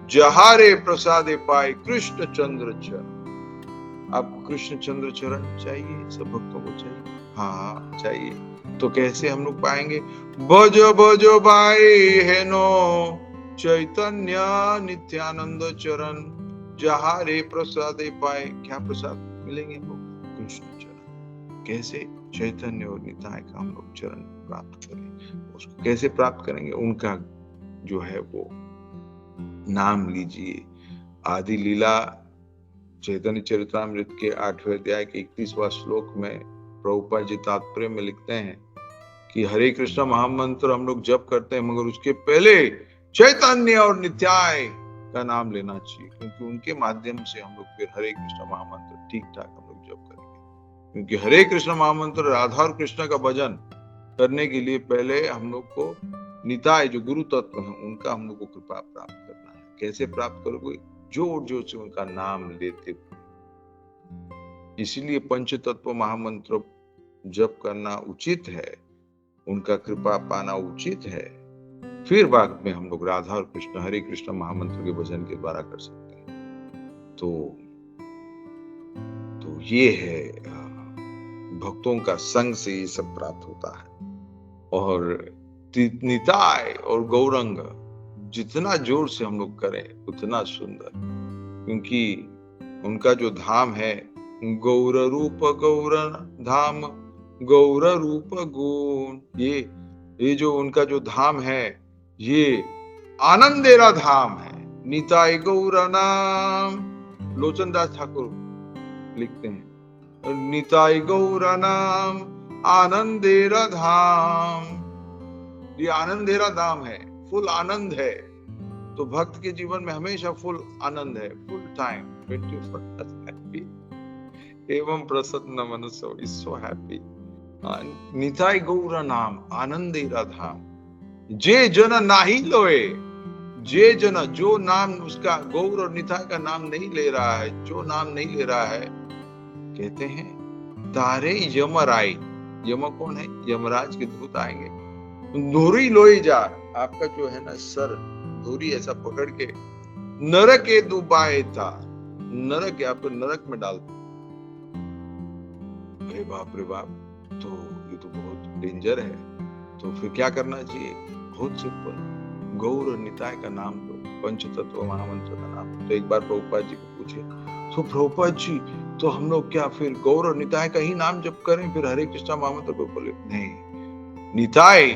जहारे प्रसादे पाए कृष्ण चंद्र चरण। आपको कृष्ण चंद्र चरण चाहिए, सब भक्तों को चाहिए, हाँ चाहिए। तो कैसे हम लोग पाएंगे? भज भजो भाई है नो चैतन्य नित्यानंद चरण, जहारे प्रसादे पाए। क्या प्रसाद मिलेंगे हमको? कृष्ण चरण। कैसे? चैतन्य और निताय का हम लोग चरण प्राप्त करें। उसको कैसे प्राप्त करेंगे? उनका जो है वो नाम लीजिए। आदि लीला चैतन्य चरितामृत के 8वें अध्याय के 31वां श्लोक में प्रभुपाद जी तात्पर्य में लिखते हैं कि हरे कृष्ण महामंत्र हम लोग जप करते हैं, मगर उसके पहले चैतन्य और नित्याय का नाम लेना चाहिए, क्योंकि उनके माध्यम से हम लोग फिर हरे कृष्ण महामंत्र ठीक ठाक हम लोग जप करेंगे। क्योंकि हरे कृष्ण महामंत्र राधा और कृष्ण का भजन करने के लिए पहले हम लोग को निताय जो गुरु तत्व है उनका हम लोग को कृपा प्राप्त करना है। कैसे प्राप्त करोगे? जोर जोर से उनका नाम लेते हुए। इसीलिए पंच तत्व महामंत्र जप करना उचित है, उनका कृपा पाना उचित है। फिर बाद में हम लोग राधा और कृष्ण हरे कृष्ण महामंत्र के भजन के द्वारा कर सकते हैं। तो ये है भक्तों का संग से ये सब प्राप्त होता है। और निताय और गौरंग जितना जोर से हम लोग करें उतना सुंदर, क्योंकि उनका जो धाम है गौर रूप गौर धाम गौर रूप गुण, ये जो उनका जो धाम है ये आनंदेरा धाम है। निताय गौर नाम, लोचन दास ठाकुर लिखते हैं, निताय गौर नाम आनंदेरा धाम। ये आनंदेरा धाम है, फुल आनंद है। तो भक्त के जीवन में हमेशा फुल आनंद है, फुल टाइम 24 हैप्पी एवं प्रसन्न मनसो इज सो हैप्पी। निताय गौर नाम आनंदेरा धाम, जे जन नाही लोए। जे जन, जो नाम उसका गौर और निताय का नाम नहीं ले रहा है, जो नाम नहीं ले रहा है, कहते हैं तारे यमराय। यम कौन है? यमराज के दूत आएंगे, धोरी लोई जा, आपका जो है ना सर धोरी ऐसा पकड़ के नरक के डुबाए था, नरक आपको नरक में डाल। अरे बाप रे बाप, तो ये तो बहुत डेंजर है। तो फिर क्या करना चाहिए? बहुत सिंपल, गौर और निताय का नाम लो, पंचतत्व महामंत्र का नाम। तो एक बार प्रभुपाद जी को पूछे, तो प्रभुपाद जी तो हम लोग क्या फिर गौर और निताय का ही नाम जप करें, फिर हरे कृष्णा महामंत्र को बोले? नहीं, निताय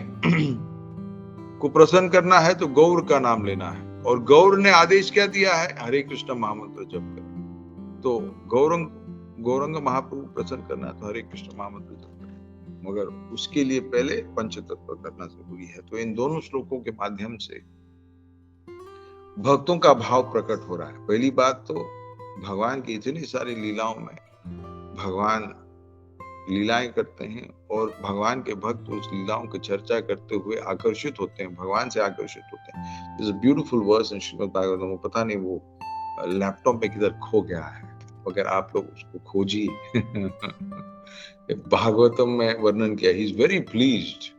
को प्रसन्न करना है तो गौर का नाम लेना है, और गौर ने आदेश क्या दिया है? हरे कृष्ण महामंत्र जप करें। तो गौरंग महाप्रभु प्रसन्न करना है तो हरे कृष्ण महामंत्र जप करें, मगर उसके लिए पहले पंचतत्व करना जरूरी है। तो इन दोनों श्लोकों के माध्यम से भक्तों का भाव प्रकट हो रहा है। पहली बात तो भगवान की इतनी सारी लीलाओं में भगवान लीलाएं करते हैं, और भगवान के भक्त उस लीलाओं की चर्चा करते हुए आकर्षित होते हैं, भगवान से आकर्षित होते हैं। There's a beautiful verse in Shrimad Bhagavatam, पता नहीं वो लैपटॉप में किधर खो गया है, अगर आप लोग उसको खोजिए। भागवतम में वर्णन किया, he is very pleased.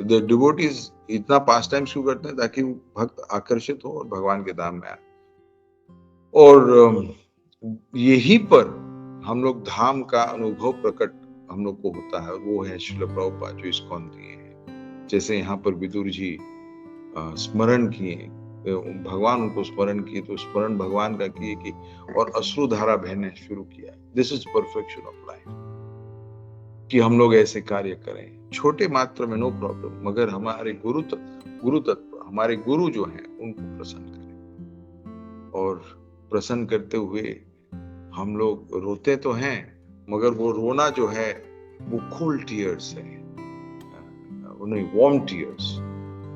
The devotees इतना पास टाइम शुरू करते हैं ताकि भक्त आकर्षित हो और भगवान के धाम में आए। और यही पर हम लोग धाम का अनुभव प्रकट हम लोग को होता है, और वो है श्रील प्रभुपाद जो इस्कॉन दिए हैं। जैसे यहाँ पर विदुर जी स्मरण किए, भगवान उनको स्मरण किए, तो स्मरण भगवान का किए कि और अश्रुधारा बहने शुरू किया। This is perfection of life, कि हम लोग ऐसे कार्य करें छोटे मात्र में, नो प्रॉब्लम, मगर हमारे गुरु तत्व हमारे गुरु जो हैं उनको प्रसन्न करें। और प्रसन्न करते हुए हम लोग रोते तो हैं, मगर वो रोना जो है वो कूल टीयर्स है, नहीं वार्म टीयर्स।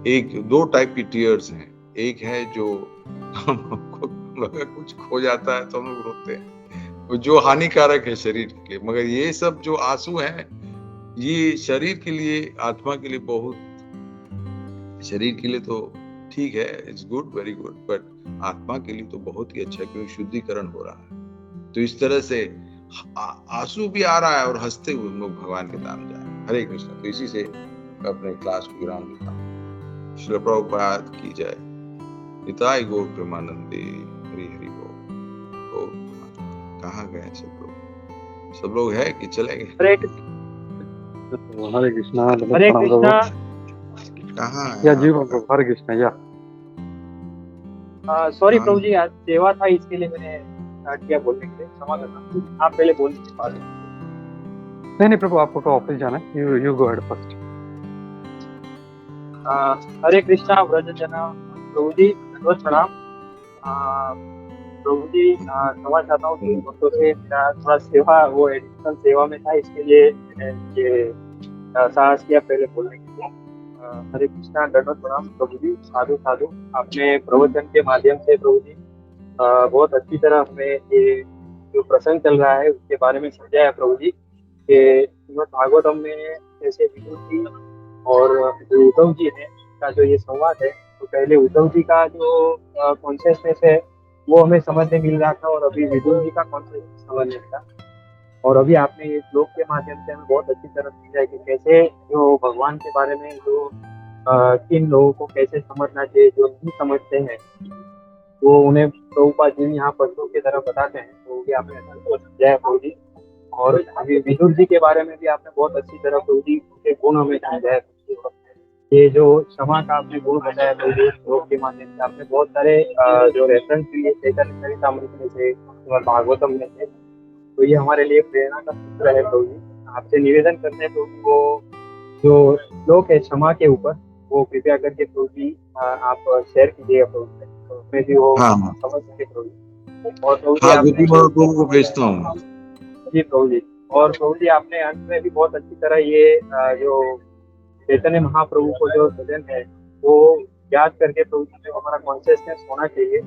एक दो टाइप की टीयर्स हैं, एक है जो हम लोग अगर कुछ खो जाता है तो हम लोग रोते हैं, वो जो हानिकारक है शरीर के लिए। मगर ये सब जो आंसू हैं, ये शरीर के लिए, आत्मा के लिए बहुत, शरीर के लिए तो ठीक है, it's good, very good, but आत्मा के लिए तो बहुत ही अच्छा, क्योंकि शुद्धिकरण हो रहा है। तो इस तरह से आंसू भी आ रहा है और हंसते हुए हम लोग भगवान के धाम जाए। हरे कृष्ण। तो इसी से अपने क्लास को विराम देता हूँ। श्री प्रभुपाद की जय। निताय गौर प्रेमानंदे। हरि हरि बोल। कहाँ गए सब लोग है कि चले गए? हरे कृष्णा। हरे कृष्णा। कहाँ या जी प्रभु, हरे कृष्णा। या सॉरी प्रभु जी, आज सेवा था इसके लिए मैंने स्टार्ट किया बोलने के लिए, क्षमा करना। आप पहले बोल दीजिए। नहीं प्रभु, आपको तो ऑफिस जाना है, यू गो अहेड फर्स्ट। हरे कृष्णा व्रजजना। प्रभु जी बहुत प्रणाम। प्रभु जी क्षमा चाहता हूँ कि भक्तों से मेरा थोड़ा सेवा, वो एडिशनल सेवा में था, इसके लिए ये साहस किया पहले बोलने के लिए। हरे कृष्णा, दंडवत प्रणाम प्रभु जी। साधु साधु। आपने प्रवचन के माध्यम से प्रभु जी बहुत अच्छी तरह हमें ये जो प्रसंग चल रहा है उसके बारे में समझाया प्रभु जी, कि श्रीमद् भागवतम में जैसे विदुर जी और जो उद्धव जी है का जो ये संवाद है, तो पहले उद्धव जी का जो कॉन्शियसनेस है वो हमें समझने मिल रहा था, और अभी विदुर जी का कॉन्शियसनेस समझने मिला। और अभी आपने ये श्लोक के माध्यम से हमें बहुत अच्छी तरह समझाया कि कैसे जो भगवान के बारे में जो किन लोगों को कैसे समझना चाहिए, जो नहीं समझते हैं वो उन्हें प्रभुपाद जी यहाँ पशुओं की तरह बताते हैं। तो भी आपने अच्छा समझाया प्रभु जी। और अभी विदुर जी के बारे में भी आपने बहुत अच्छी तरह प्रभु जी के गुण हमें समझाया। ये जो क्षमा का आपने गुण बताया प्रभु जी, श्लोक के माध्यम से आपने बहुत सारे जो रेफरेंस लिए चैतन्य चरितामृत में से, भागवतम में से, तो ये हमारे लिए प्रेरणा का सूत्र है प्रभु जी। आपसे निवेदन करते हैं प्रभु जी, वो जो श्लोक है क्षमा के ऊपर, वो कृपया करके प्रभु जी आप शेयर कीजिएगा प्रभु जी, तो उसमें भी वो समझ सके प्रभु जी। और प्रभु जी को भेजता हूँ जी प्रभु जी। और प्रभु जी आपने अंत में भी बहुत अच्छी तरह ये जो चैतन्य महाप्रभु को जो भजन है वो याद करके प्रभु जी जो हमारा कॉन्शियसनेस होना चाहिए,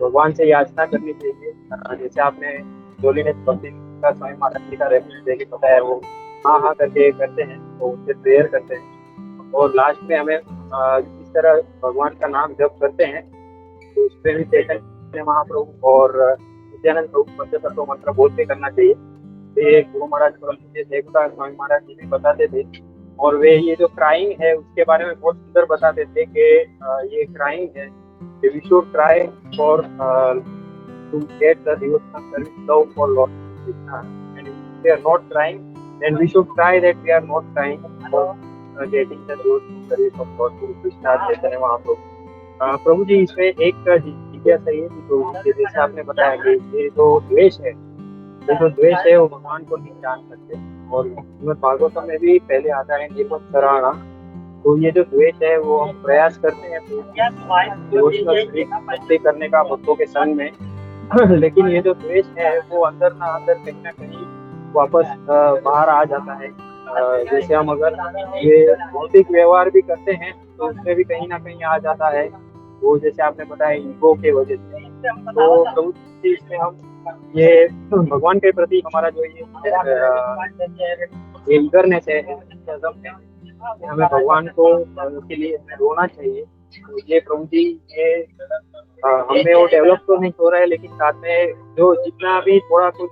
भगवान से याचना करनी चाहिए। जैसे आपने डोलीनेस भक्ति का स्वामी महाराज जी का रेफरेंस देके बताया, वो हाँ हाँ करके करते हैं, तो उससे प्रेयर करते हैं, और लास्ट में हमें इस तरह भगवान का नाम जप करते हैं, तो उसमें भी चैतन्य महाप्रभु और नित्यानंद प्रभु पंचतत्व मंत्र बोल के करना चाहिए। ये गुरु महाराज देवता स्वामी महाराज जी भी बताते थे। और वे ये जो क्राइंग है उसके बारे में बहुत सुंदर बताते थे कि ये क्राइंग है, we should try for to get the devotional service love for lord, and if we are not trying then we should try that we are not trying, getting the truth in service of God to Krishna Chaitanya Mahaprabhu. प्रभु जी, इसमें एक जिज्ञासा ये थी प्रभु जी, जैसे आपने बताया कि ये जो द्वेष है, वो भगवान को नहीं जान सकते, और श्रीमद् भागवतम में भी पहले आता है ये सराहना। तो ये जो द्वेष है वो हम प्रयास करते हैं भक्ति करने का भक्तों के संग में, लेकिन ये जो द्वेष है वो अंदर ना अंदर कहीं ना कहीं वापस बाहर आ जाता है। जैसे हम अगर ये भौतिक व्यवहार भी करते हैं तो उसमें भी कहीं ना कहीं आ जाता है वो, जैसे आपने बताया ईगो के वजह से। तो प्रभु जी, इसमें हम ये भगवान के प्रति हमारा जो ये ईगरनेस है, हमें भगवान को के लिए रोना चाहिए। तो ये प्रभु जी, ये हमें वो डेवलप तो नहीं हो रहा है, लेकिन साथ में जो जितना भी थोड़ा कुछ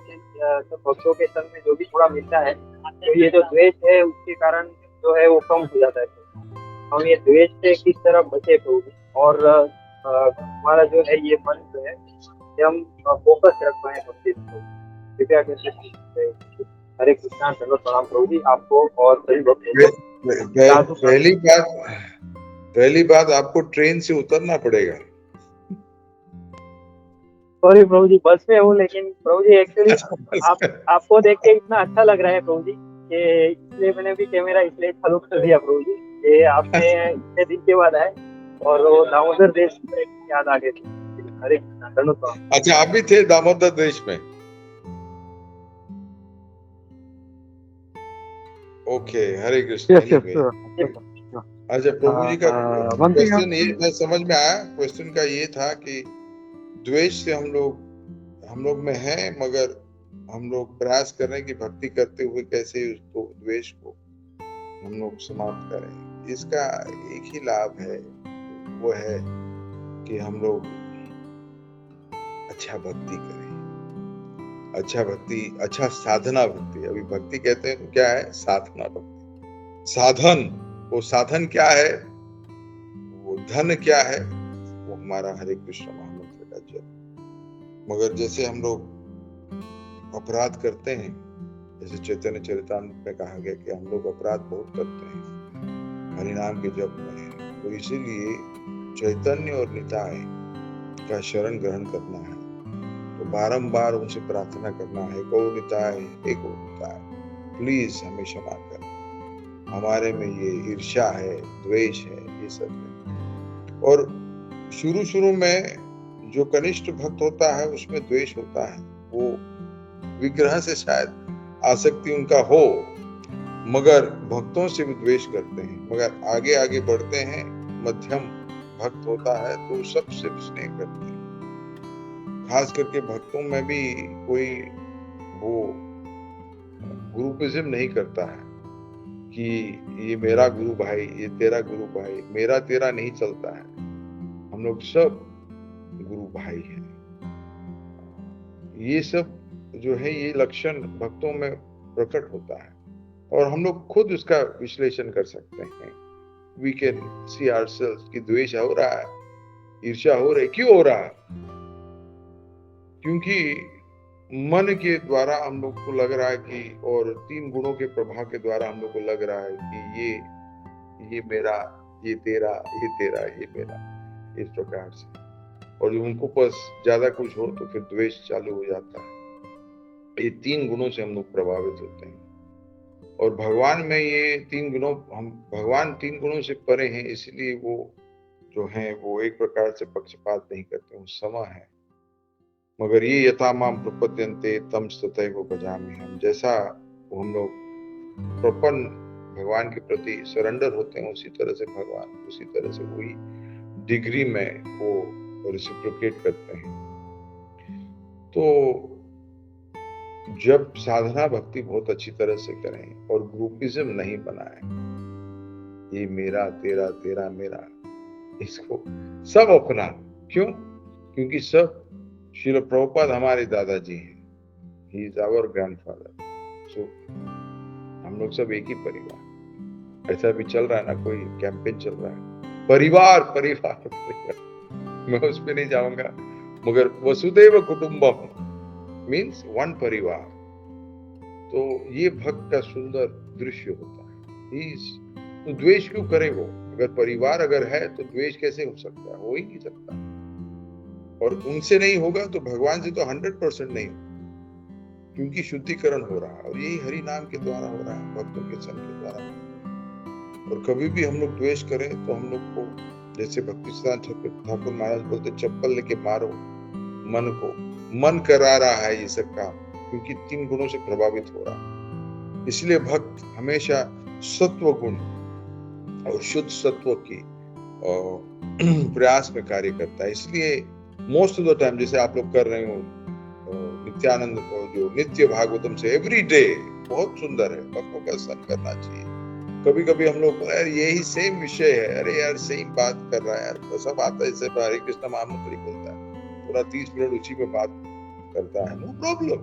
भक्तों के संग में जो भी थोड़ा मिलता है, तो ये जो द्वेष है उसके कारण जो है वो कम हो जाता है। हम ये द्वेष से किस तरह बचे प्रभु जी, और हमारा जो है ये मन जो है हम फोकस रख पाए भक्ति को, कृपया करके। हरे कृष्णा, चलो प्रणाम प्रभु जी आपको और सभी भक्तों को। पहली बात आपको ट्रेन से उतरना पड़ेगा। सॉरी प्रभु जी, बस में हूँ, लेकिन प्रभु जी एक्चुअली आपको देख के इतना अच्छा लग रहा है प्रभु जी कि इसलिए मैंने भी कैमरा इसलिए चालू कर दिया प्रभु जी, कि आपने इतने दिन के बाद आए और वो दामोदर देश में याद आ गई थी। हरे कृष्णा, धन्यवाद। अच्छा, आप भी थे दामोदर देश में? ओके, हरे कृष्ण। अच्छा, प्रभु जी का क्वेश्चन ये मैं समझ में आया। क्वेश्चन का ये था कि द्वेष से हम लोग में है, मगर हम लोग प्रयास कर रहे हैं कि भक्ति करते हुए कैसे उसको द्वेष को हम लोग समाप्त करें। इसका एक ही लाभ है, वो है कि हम लोग अच्छा भक्ति करें, अच्छा साधना भक्ति। अभी भक्ति कहते हैं तो क्या है? साधना भक्ति। साधन, वो साधन क्या है, वो धन क्या है? वो हमारा हरे कृष्ण महामंत्र का जप। मगर जैसे हम लोग अपराध करते हैं, जैसे चैतन्य चरितामृत में कहा गया कि हम लोग अपराध बहुत करते हैं हरिनाम के जप में, तो इसीलिए चैतन्य और निताय का शरण ग्रहण करना है। तो बारंबार उनसे प्रार्थना करना है, गौ निताय, हे गौ निताय, प्लीज हमें क्षमा कर, हमारे में ये ईर्ष्या है, द्वेष है, ये सब है। और शुरू में जो कनिष्ठ भक्त होता है उसमें द्वेष होता है, वो विग्रह से शायद आसक्ति उनका हो, मगर भक्तों से भी द्वेष करते हैं। मगर आगे आगे बढ़ते हैं, मध्यम भक्त होता है तो सबसे स्नेह करते हैं। खास करके भक्तों में भी कोई वो ग्रुपिज्म नहीं करता है कि ये मेरा गुरु भाई, ये तेरा गुरु भाई, मेरा तेरा नहीं चलता है। हम लोग सब गुरु भाई हैं। ये सब जो है ये लक्षण भक्तों में प्रकट होता है और हम लोग खुद उसका विश्लेषण कर सकते हैं। वी कैन सी आवरसेल्व्स कि द्वेष हो रहा है, ईर्ष्या हो रही, क्यों हो रहा है? क्योंकि मन के द्वारा हम लोग को लग रहा है कि, और 3 गुणों के प्रभाव के द्वारा हम लोग को लग रहा है कि ये मेरा, ये तेरा, ये तेरा, ये मेरा, इस प्रकार से। और उनको पास ज्यादा कुछ हो तो फिर द्वेष चालू हो जाता है। ये 3 गुणों से हम लोग प्रभावित होते हैं और भगवान में ये 3 गुणों, भगवान 3 गुणों से परे हैं, इसलिए वो जो है वो एक प्रकार से पक्षपात नहीं करते, वो सम है। मगर ये यथा माम प्रपद्यन्ते तम तथैव भजामि, हम जैसा हम लोग प्रपन्न भगवान के प्रति सरेंडर होते हैं, उसी तरह से भगवान उसी तरह से वही डिग्री में वो रेसिप्रोकेट करते हैं। तो जब साधना भक्ति बहुत अच्छी तरह से करें और ग्रुपिज्म नहीं बनाएं, ये मेरा तेरा, तेरा मेरा, इसको सब अपना, क्यों? क्योंकि सब श्रील प्रभुपाद हमारे दादाजी हैं, ही इज आवर ग्रैंडफादर। सो हम लोग सब एक ही परिवार। ऐसा भी चल रहा है ना, कोई कैंपेन चल रहा है, परिवार परिवार परिवार, मैं उस पर नहीं जाऊंगा, मगर वसुदेव कुटुंबम मीन्स वन परिवार। तो ये भक्त का सुंदर दृश्य होता है। ही इज तो द्वेष क्यों करे वो? अगर परिवार अगर है तो द्वेष कैसे हो सकता है? हो ही नहीं सकता। और उनसे नहीं होगा तो भगवान से तो 100% नहीं होगा, क्योंकि शुद्धिकरण हो रहा है और यही हरि नाम के द्वारा हो रहा है, भक्तों के संग के द्वारा। और कभी भी हम लोग द्वेष करें तो हम लोग को, जैसे भक्ति सिद्धांत ठाकुर महाराज बोलते, चप्पल लेके मारो मन को। मन करा रहा है ये सब काम, क्योंकि 3 गुणों से प्रभावित हो रहा है। इसलिए भक्त हमेशा सत्व गुण और शुद्ध सत्व की प्रयास में कार्य करता है। इसलिए मोस्ट ऑफ द टाइम, जैसे आप लोग कर रहे हो नित्यानंद को, जो नित्य भागवतम से एवरी डे, बहुत सुंदर है, भक्तों का संग करना चाहिए। कभी कभी हम लोग यार यही सेम विषय है, अरे यार सेम बात कर रहा है यार, सब आता है, जैसे हरे कृष्ण महामंत्र बोलता है, पूरा 30 मिनट उसी में बात करता है, नो प्रॉब्लम।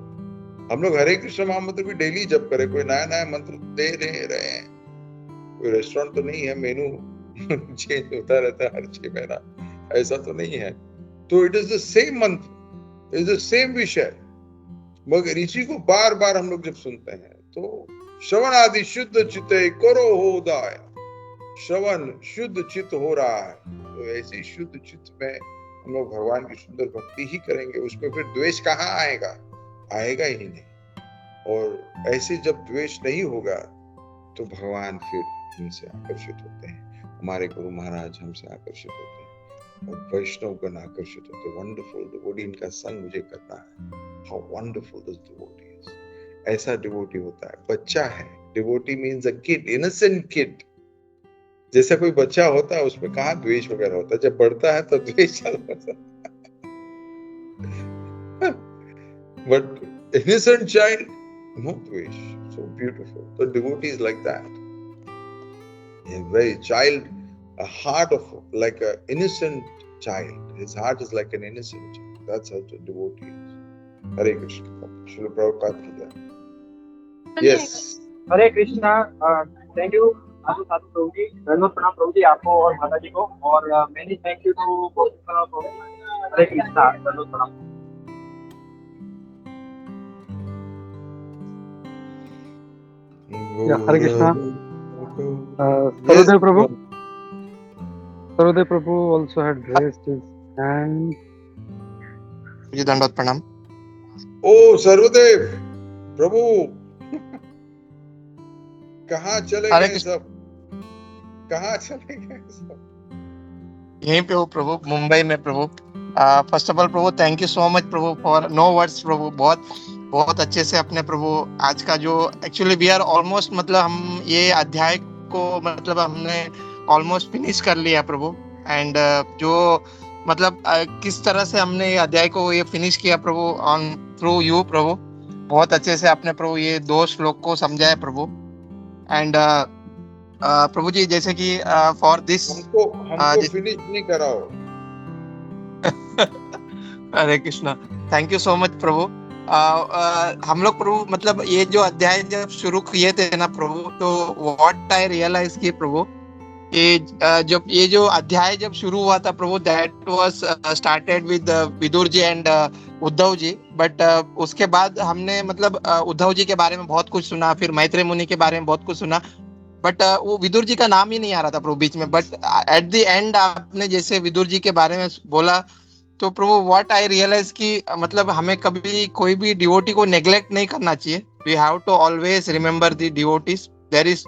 हम लोग हरे कृष्ण महामंत्र भी डेली जप करें, कोई नया नया मंत्र दे रहे हैं, कोई रेस्टोरेंट तो नहीं है, मेनू चेंज होता रहता है हर 6 महीना, ऐसा तो नहीं है। तो इट इज द सेम मंत्र, इज द सेम विषय, मगर इसी को बार बार हम लोग जब सुनते हैं तो श्रवण आदि शुद्ध चित्त करो हो उदय, श्रवण शुद्ध चित्त हो रहा है। तो ऐसी शुद्ध चित्त में हम लोग भगवान की सुंदर भक्ति ही करेंगे, उसमें फिर द्वेष कहाँ आएगा? आएगा ही नहीं। और ऐसे जब द्वेष नहीं होगा तो भगवान फिर हमसे आकर्षित होते हैं, हमारे गुरु महाराज हमसे आकर्षित होते हैं और वैष्णव गण आकर्षित होते हैं। वंडरफुल डिवोटी, इनका संग मुझे करना है। How wonderful this devotee is. ऐसा डिवोटी होता है, बच्चा है। Devotee means a kid, innocent kid. जैसा कोई बच्चा होता है उसमें कहाँ द्वेष वगैरह होता है, जब बढ़ता है तो द्वेष चालू होता है। बट इनोसेंट चाइल्ड, नो द्वेष, सो ब्यूटीफुल। तो devotee is like that, a very child, a heart of like an innocent child. His heart is like an innocent child. That's how the devotee is. Hare Krishna. Srila Prabhupada ki jai. Yes. Hare Krishna. Thank you साधु साधु प्रभु जी, धन्यवाद प्रणाम प्रभु जी आपको और माता जी को, और मैनी थैंक यू टू प्रभु जी। हरे कृष्णा, धन्यवाद प्रणाम। हरे Krishna. Sarudev Prabhu. Sarudev Prabhu also had raised his hand. जी दंडवत प्रणाम। ओ सर्वदेव प्रभु, कहाँ चले गए सब? कहाँ चले गए सब? यहीं पे हो प्रभु, मुंबई में प्रभु। फर्स्ट ऑफ ऑल प्रभु थैंक यू सो मच प्रभु फॉर नो वर्ड्स प्रभु। बहुत बहुत अच्छे से अपने प्रभु आज का जो एक्चुअली वी आर ऑलमोस्ट, मतलब हम ये अध्याय को मतलब हमने ऑलमोस्ट फिनिश कर लिया प्रभु। एंड जो मतलब किस तरह से हमने ये अध्याय को ये फिनिश किया प्रभु ऑन थ्रू यू प्रभु। बहुत अच्छे से आपने प्रभु ये 2 श्लोक को समझाया प्रभु। एंड प्रभु जी जैसे कि फॉर दिस हमको फिनिश नहीं कराओ। Hare Krishna, thank you so much प्रभु। हम लोग प्रभु मतलब ये जो अध्याय जब शुरू किए थे ना प्रभु, तो व्हाट आई रियलाइज किए प्रभु, जब ये जो अध्याय जब शुरू हुआ था प्रभु, that was started with Vidur ji and Uddhav ji. But उसके बाद हमने मतलब उद्धव जी के बारे में बहुत कुछ सुना, फिर मैत्रेय मुनि के बारे में बहुत कुछ सुना, बट वो विदुर जी का नाम ही नहीं आ रहा था प्रभु बीच में। बट एट द एंड आपने जैसे विदुर जी के बारे में बोला तो प्रभु व्हाट आई रियलाइज कि मतलब हमें कभी कोई भी डिवोटी को नेग्लेक्ट नहीं करना चाहिए। We have to always remember the devotees. There is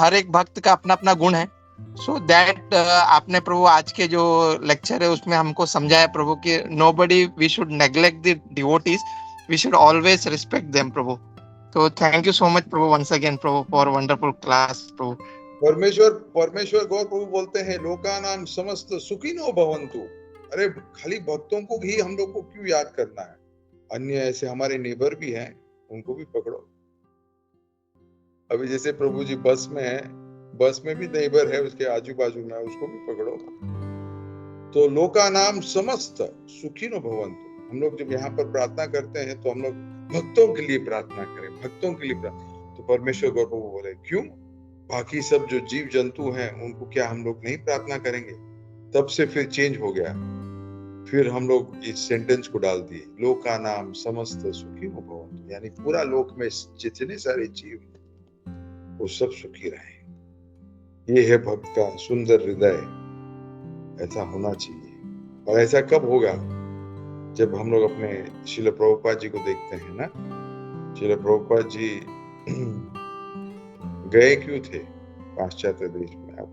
हर एक भक्त का अपना अपना गुण है। सो दैट आपने प्रभु आज के जो लेक्चर है उसमें हमको समझाया प्रभु कि nobody we should neglect the devotees, we should always respect them प्रभु। तो थैंक यू सो मच प्रभु वंस अगेन प्रभु फॉर वंडरफुल क्लास प्रभु। परमेश्वर गौर प्रभु बोलते हैं लोकानाम समस्त सुखिनो भवन्तु। अरे खाली भक्तों को ही हम लोग को क्यों याद करना है? अन्य ऐसे हमारे नेबर भी हैं, उनको भी पकड़ो। अभी जैसे प्रभु जी बस में है, बस में भी नेबर है उसके आजू बाजू में, उसको भी पकड़ो। तो लोकानाम समस्त सुखिनो भवन्तु। हम लोग जब यहाँ पर प्रार्थना करते हैं तो हम लोग भक्तों के लिए प्रार्थना करें, भक्तों के लिए प्रार्थना। तो परमेश्वर गौर प्रभु बोले क्यों? बाकी सब जो जीव जंतु हैं उनको क्या हम लोग नहीं प्रार्थना करेंगे? तब से फिर चेंज हो गया। फिर हम लोग इस सेंटेंस को डाल दिए लोकानाम समस्त सुखिनो भवन्तु, यानी पूरा लोक में जितने सारे जीव वो सब सुखी रहे। ये है भक्त का सुंदर हृदय, ऐसा होना चाहिए। और ऐसा कब होगा? जब हम लोग अपने श्रील प्रभुपाद जी को देखते हैं ना। श्रील प्रभुपाद जी गए क्यों थे पाश्चात्य देश में? अब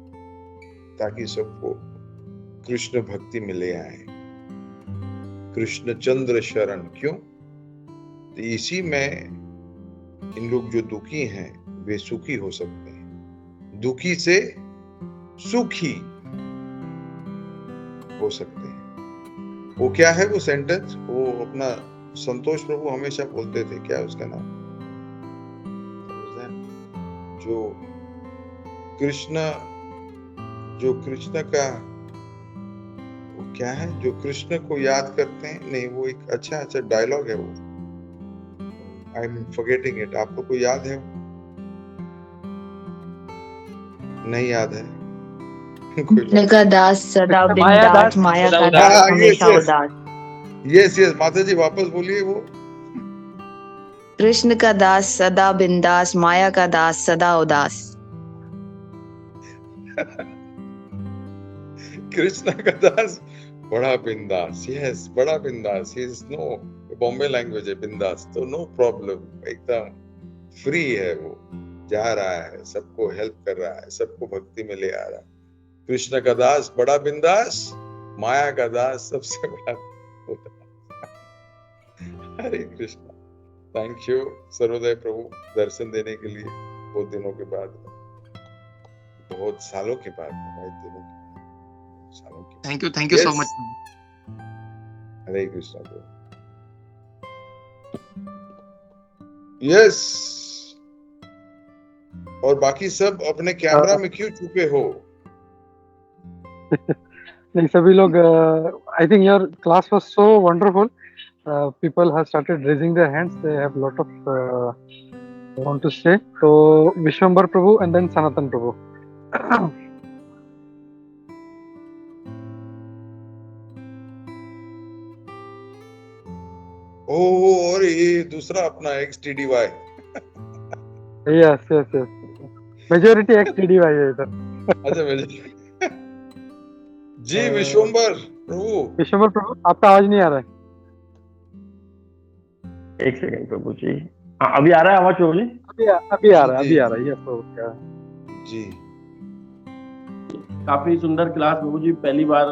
ताकि सबको कृष्ण भक्ति में ले आए, कृष्ण चंद्र शरण। क्यों? तो इसी में इन लोग जो दुखी हैं वे सुखी हो सकते हैं, दुखी से सुखी हो सकते हैं। वो क्या है वो सेंटेंस? वो अपना संतोष प्रभु हमेशा बोलते थे, क्या उसका नाम? जो कृष्ण का वो क्या है, जो कृष्ण को याद करते हैं। नहीं, वो एक अच्छा डायलॉग है वो, आई एम फॉरगेटिंग इट। आपको कोई याद है? नहीं याद है? कृष्ण का दास सदा बिंदास, माया का दास हमेशा उदास। यस माता जी वापस बोलिए वो। कृष्ण का दास सदा बिंदास, माया का दास सदा उदास। कृष्ण का दास बड़ा बिंदास। यस, बड़ा बिंदास। He is no, Bombay language है बिंदास, तो नो प्रॉब्लम, एकदम फ्री है। वो जा रहा है, सबको हेल्प कर रहा है, सबको भक्ति में ले आ रहा है। कृष्ण का दास बड़ा बिंदास, माया का दास सबसे बड़ा उदास। हरे कृष्ण। थैंक यू सर्वोदय प्रभु, दर्शन देने के लिए बहुत दिनों के बाद, बहुत सालों के बाद, बहुत दिनों के सालों के। Thank you so much. Hare Krishna Prabhu. Yes. और बाकी सब अपने कैमरा में क्यों छुपे हो? नहीं, सभी लोग, I think your class was so wonderful. People have started raising their hands. They have a lot of want to say. So Vishwambar Prabhu and then Sanatan Prabhu. और ये दूसरा अपना XTDY। Yes. Majority XTDY है इधर. अच्छा जी विश्वम्बर प्रभु। विश्वम्बर प्रभु, आपका आवाज नहीं आ रहा है. एक सेकंड प्रभु जी। हाँ, अभी आ रहा है आवाज प्रभु जी? अभी आ रहा है. यस प्रभु जी। काफी सुंदर क्लास प्रभु जी। पहली बार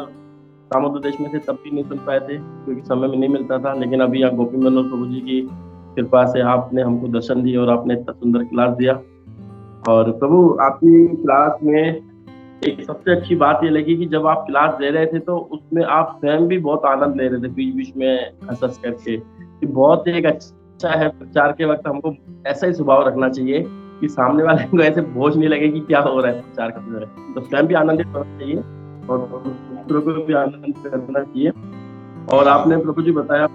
दामोदर देश में थे तब भी नहीं सुन पाए थे क्योंकि समय में नहीं मिलता था, लेकिन अभी आप गोपी मनोहर प्रभु जी की कृपा से आपने हमको दर्शन दिए और आपने इतना सुंदर क्लास दिया। और प्रभु आपकी क्लास में एक सबसे अच्छी बात ये लगी कि जब आप क्लास दे रहे थे तो उसमें आप स्वयं भी बहुत आनंद ले रहे थे, बीच बीच में हंस करके। बहुत एक अच्छा है, प्रचार के वक्त हमको ऐसा ही स्वभाव रखना चाहिए कि सामने वाले को ऐसे बोझ नहीं लगे कि क्या हो रहा है प्रचार करते हुए। तो स्वयं भी आनंदित होना चाहिए और दूसरों को भी आनंद करना चाहिए। और आपने प्रभु जी बताया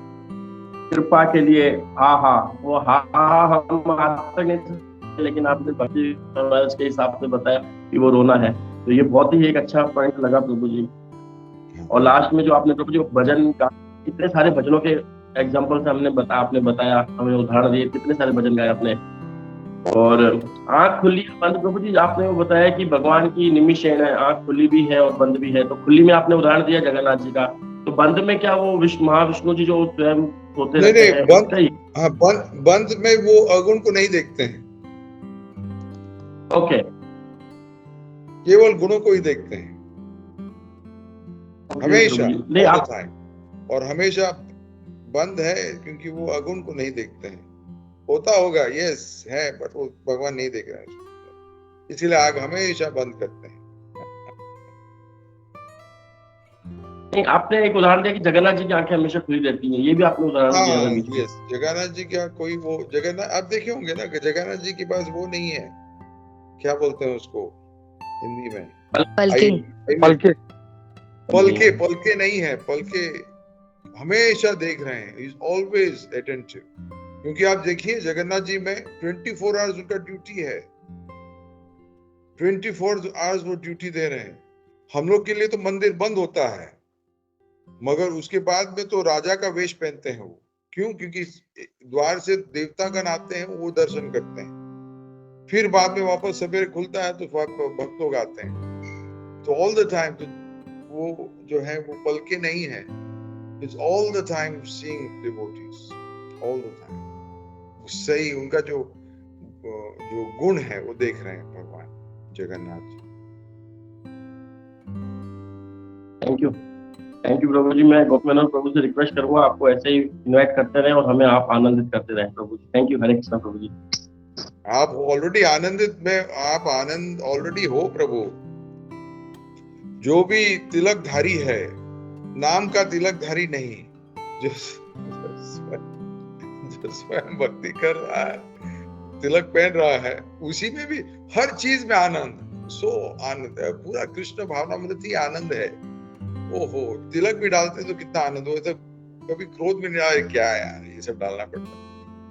कृपा के लिए वो हम आज तक नहीं, लेकिन आपने भक्ति के हिसाब से बताया कि वो रोना है, तो ये बहुत ही एक अच्छा पॉइंट लगा प्रभु जी। और लास्ट में जो आपने प्रभु जी भजन का, इतने सारे भजनों के एग्जाम्पल से आपने बताया, हमें उदाहरण दिए, कितने सारे भजन गाए आपने। और आंख खुली बंद प्रभु जी आपने वो बताया कि भगवान की निमिषेण है, आंख खुली भी है और बंद भी है। तो खुली में आपने उदाहरण दिया जगन्नाथ जी का, तो बंद में क्या वो महाविष्णु जी जो स्वयं होते रहते हैं? बंद में वो अवगुण को नहीं देखते हैं। ओके, केवल गुणों को ही देखते हैं हमेशा। और हमेशा बंद है क्योंकि वो अगुण को नहीं देखते हैं। होता होगा, यस है, बट वो भगवान नहीं देख रहे हैं, इसलिए आग हमेशा बंद करते हैं। नहीं, आपने एक उदाहरण दिया कि जगन्नाथ जी की आंखें हमेशा खुली रहती हैं, ये भी आपने उदाहरण दिया। यस, जगन्नाथ जी का कोई वो जगन्नाथ आप देखे होंगे ना, जगन्नाथ जी के पास वो नहीं है, क्या बोलते हैं उसको हिंदी में? पलके नहीं है, पलके हमेशा देख रहे हैं, इज ऑलवेज अटेंटिव। क्योंकि आप देखिए जगन्नाथ जी में 24 आवर्स उनका ड्यूटी है, 24 आवर्स वो ड्यूटी दे रहे हैं। हम लोग के लिए तो मंदिर बंद होता है, मगर उसके बाद में तो राजा का वेश पहनते हैं वो। क्यों? क्योंकि द्वार से देवतागण आते हैं, वो दर्शन करते हैं। फिर बाद में वापस सवेरे खुलता है तो भक्त लोग आते हैं। तो ऑल द टाइम तो वो जो है वो पल के नहीं है, it's all the time seeing devotees, all the time सही उनका जो गुण है वो देख रहे हैं भगवान जगन्नाथ जी। थैंक यू प्रभु जी। मैं गोपीनाथ प्रभु से रिक्वेस्ट करूंगा आपको ऐसे ही इनवाइट करते रहे और हमें आप आनंदित करते रहे प्रभु जी। Thank you. हरे कृष्ण प्रभु जी। आप ऑलरेडी आनंदित में, आप आनंद ऑलरेडी हो प्रभु। जो भी तिलकधारी है, नाम का तिलकधारी नहीं, जो स्वयं भक्ति कर रहा है, तिलक पहन रहा है, उसी में भी हर चीज में आनंद, सो आनंद है, पूरा कृष्ण भावना मतलब ही आनंद है। ओहो, तिलक भी डालते तो कितना आनंद हो, तो कभी क्रोध में नहीं आए क्या यार ये सब डालना पड़ता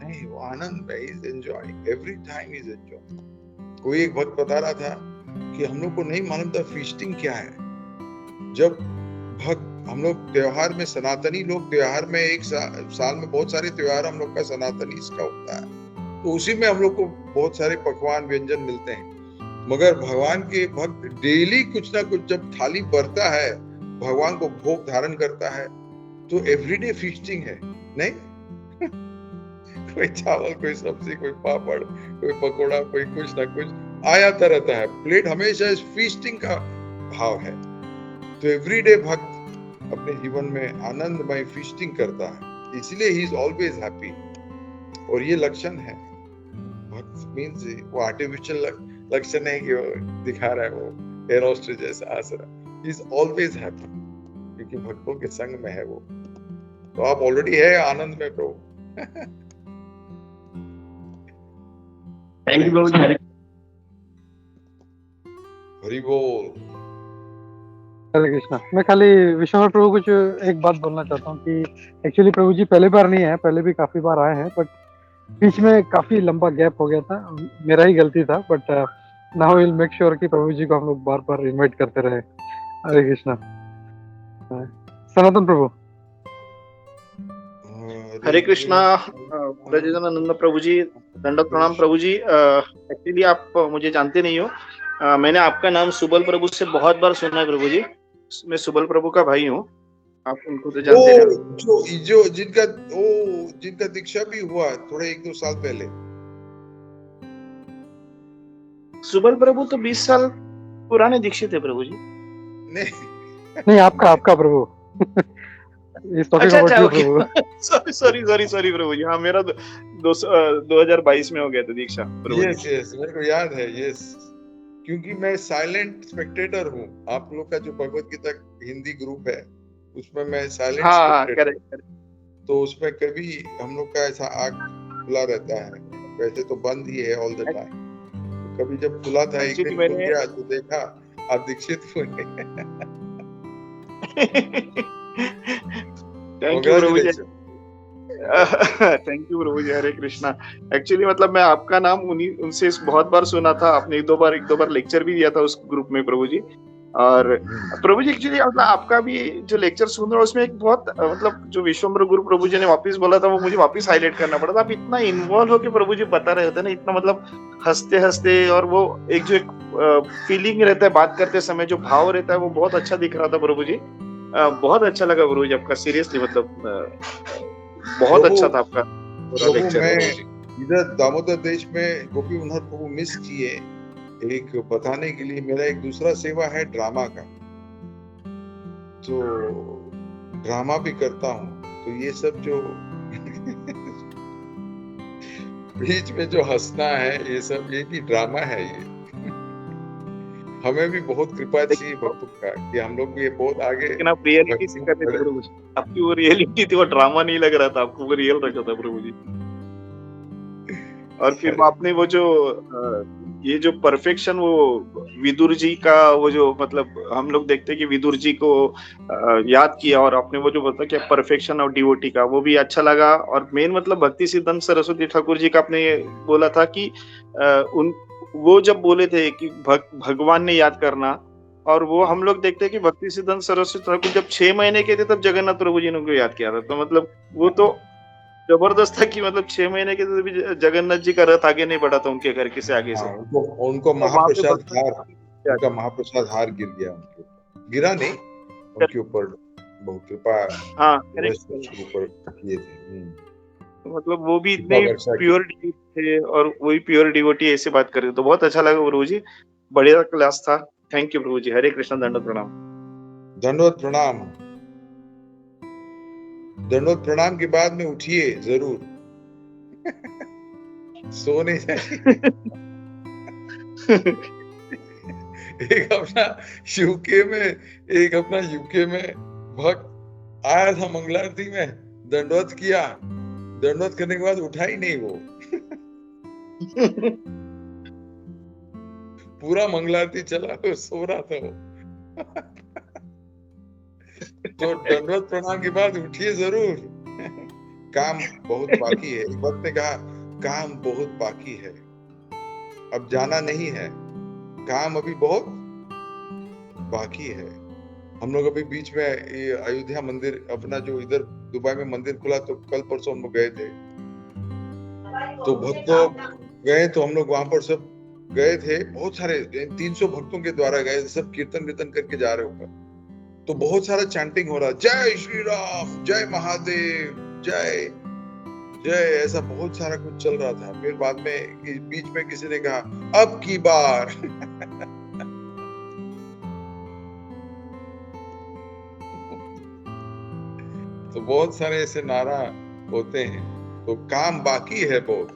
नहीं, वो आनंद है, is enjoying every time, is enjoying. कोई एक भक्त बता रहा था कि हम लोग को नहीं मालूम था फीस्टिंग क्या है। जब भक्त हम लोग त्योहार में, सनातनी लोग त्योहार में एक साल में बहुत सारे त्योहार हम लोग का सनातनी इसका होता है, तो उसी में हम लोग को बहुत सारे पकवान व्यंजन मिलते हैं। मगर भगवान के भक्त डेली कुछ ना कुछ, जब थाली भरता है भगवान को भोग धारण करता है, तो एवरीडे फीस्टिंग है नहीं। कोई चावल, कोई सब्जी, कोई पापड़, कोई पकोड़ा, कोई कुछ ना कुछ आयाता रहता है। प्लेट हमेशा इस फीस्टिंग का भाव है। तो एवरीडे भक्त अपने जीवन में आनंदमय फीस्टिंग करता है, इसलिए ही इज ऑलवेज हैप्पी। और ये लक्षण है भक्त, मीन्स वो आर्टिफिशियल लक्षण है कि वो दिखा रहा है वो एयर होस्टेस जैसा हंस रहा, ही इज ऑलवेज हैप्पी, क्योंकि भक्तों के संग में है वो। तो आप ऑलरेडी है आनंद में प्रभु। थैंक यू प्रभु जी। हरि बोल। हरे कृष्णा। मैं खाली विश्वनाथ प्रभु कुछ एक बात बोलना चाहता हूँ कि एक्चुअली प्रभु जी पहले बार नहीं आए, पहले भी काफी बार आए हैं, बट बीच में काफी लंबा गैप हो गया था, मेरा ही गलती था। But now will make sure कि प्रभु जी को हम लोग बार बार इनवाइट करते रहे। हरे कृष्णा। सनातन प्रभु। हरे कृष्णा। ब्रजदानंद प्रभु जी, दंडवत प्रणाम प्रभु जी। एक्चुअली आप मुझे जानते नहीं हो, मैंने आपका नाम सुबल प्रभु से बहुत बार सुना है प्रभु जी। मैं सुबल प्रभु का भाई हूँ, आप उनको तो जानते हैं। जो जिनका दीक्षा भी हुआ थोड़े 1-2 साल पहले। सुबल प्रभु तो 20 साल पुराने दीक्षित है प्रभु जी। नहीं आपका प्रभु। अच्छा, सॉरी प्रभु जी। हाँ, मेरा 2022 में हो गया था दीक्षा प्रभु। यस, मेरे को याद है। यस, क्योंकि मैं साइलेंट स्पेक्टेटर हूँ। आप लोग का जो भगवत गीता हिंदी ग्रुप है उसमें मैं साइलेंट स्पेक्टेटर। करेक्ट। तो उसमें कभी हम लोग का ऐसा आँख खुला रहता है, वैसे तो बंद ही है ऑल द टाइम। कभी जब खुला था एक दिन खुल गया तो देखा आप दीक्षित हुए। थैंक यू प्रभु जी। थैंक यू प्रभु जी। हरे कृष्णा। एक्चुअली मतलब मैं आपका नाम उनसे बहुत बार सुना था। आपने एक दो बार लेक्चर भी दिया था उस ग्रुप में प्रभु जी। और प्रभु जी एक्चुअली मतलब आपका भी जो लेक्चर सुन रहा हूँ उसमें एक बहुत मतलब जो विश्वम्भर गुरु प्रभु जी ने वापस बोला था वो मुझे वापस हाईलाइट करना पड़ा था। आप इतना इन्वॉल्व होके प्रभु जी बता रहे थे ना, इतना मतलब हंसते हंसते, और वो एक जो एक फीलिंग रहता है बात करते समय, जो भाव रहता है वो बहुत अच्छा दिख रहा था प्रभु जी। बहुत अच्छा लगा प्रभु जी आपका, सीरियसली मतलब बहुत अच्छा था आपका पूरा लेक्चर। इधर दामोदर देश में गोपी मनोहर प्रभु मिस किए, एक बताने के लिए मेरा एक दूसरा सेवा है ड्रामा का, तो ड्रामा भी करता हूँ। तो ये सब जो बीच में जो हंसना है ये सब, ये भी ड्रामा है। ये हमें भी बहुत कृपा थी भक्तों का कि हम लोग भी बहुत आगे। लेकिन आप रियलिटी सिखाते थे प्रभु जी, आपकी वो रियलिटी थी, वो ड्रामा नहीं लग रहा था आपको, वो रियल रखा था प्रभु जी। और फिर आपने वो जो ये जो परफेक्शन, वो विदुर जी का वो जो मतलब हम लोग देखते हैं कि विदुर जी को याद किया, और आपने वो जो बताया कि परफेक्शन और डिवोटी का, वो भी अच्छा लगा। और मेन मतलब भक्ति सिद्धांत सरस्वती ठाकुर जी का आपने बोला था कि वो जब बोले थे कि भगवान ने याद करना, और वो हम लोग देखते हैं कि भक्ति सिद्धांत सरस्वती ठाकुर जब 6 महीने के थे तब जगन्नाथ प्रभु जी ने उनको याद किया था। तो मतलब वो तो जबरदस्त था कि मतलब 6 महीने के तो भी जगन्नाथ जी का रथ आगे नहीं बढ़ा था उनके घर के से आगे से। हाँ, उनको तो वहाँ पे महाप्रसाद भक्त हार, क्या उनका महाप्रसाद हार गिर गया उनके ऊपर, गिरा नहीं, उनके ऊपर बहुत कृपा हाँ वैष्णव करेक्ट। के ऊपर किए थे। मतलब वो भी कृपा इतने वर्षा की। प्योर थे और वही प्योर डिवोटी ऐसे बात कर रहे थे, तो बहुत अच्छा लगा प्रभु जी, बढ़िया क्लास था। थैंक यू प्रभु जी, हरे कृष्ण, दंडवत प्रणाम। दंडवत प्रणाम। दंडवत प्रणाम के बाद में उठिए जरूर, सो नहीं जाइए। एक अपना यूके में भक्त आया था मंगलारती में, दंडवत किया, दंडवत करने के बाद उठा ही नहीं वो। पूरा मंगलारती चला, वो सो रहा था वो। तो दंडवत प्रणाम के बाद उठिए जरूर। काम बहुत बाकी है। एक वक्त ने कहा काम बहुत बाकी है, अब जाना नहीं है, काम अभी बहुत बाकी है। हम लोग अभी बीच में ये अयोध्या मंदिर, अपना जो इधर दुबई में मंदिर खुला, तो कल परसों हम लोग गए थे, तो भक्त लोग गए, तो हम लोग वहां पर सब गए थे, बहुत सारे 300 भक्तों के द्वारा गए, सब कीर्तन करके जा रहे ऊपर, तो बहुत सारा चैंटिंग हो रहा, जय श्री राम, जय महादेव, जय जय, ऐसा बहुत सारा कुछ चल रहा था। फिर बाद में बीच में किसी ने कहा अब की बार। तो बहुत सारे ऐसे नारा होते हैं। तो काम बाकी है, बहुत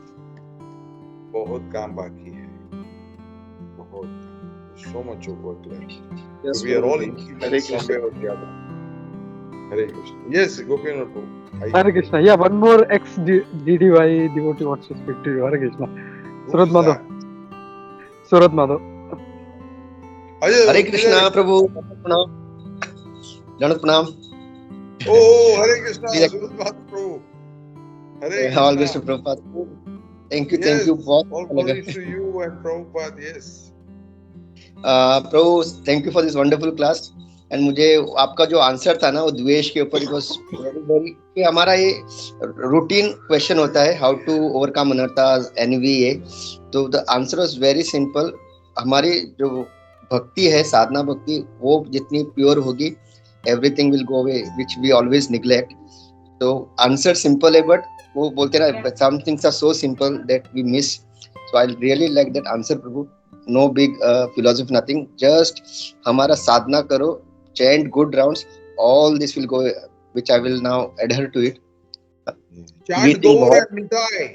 काम बाकी है, बहुत, so much of work left. Yes, So we are all in Hare somewhere or the other. Hare Krishna. Yes, Gopinath Prabhu. Hare Krishna. Yeah, one more ex-DDY devotee wants to speak to you. Hare Krishna. Surat Madhav. Surat Madhav. हरे कृष्णा प्रभु, प्रणाम, दंडवत प्रणाम। Oh, Hare Krishna, Surat Madhav Prabhu. Hare Krishna. All Krishna Prabhupada. Thank you, Yes, बहुत all glory to you and Prabhupada. Yes. Prabhu, thank you for this wonderful class. And मुझे आपका जो answer था ना, वो द्वेष के ऊपर, इट वाज वेरी, कि हमारा ये रूटीन क्वेश्चन होता है, हाउ टू ओवरकम अनर्था एनवी, तो the answer was very simple. हमारी जो भक्ति है, साधना भक्ति, वो जितनी प्योर होगी, everything will go away which we always neglect. तो आंसर सिंपल है, बट वो बोलते ना, some things are so simple that we miss. So I really like that answer प्रभु। No big philosophy, nothing, just हमारा साधना करो, chant good rounds, all this will go, which I will now adhere to it. Chant Gaur and Nitai,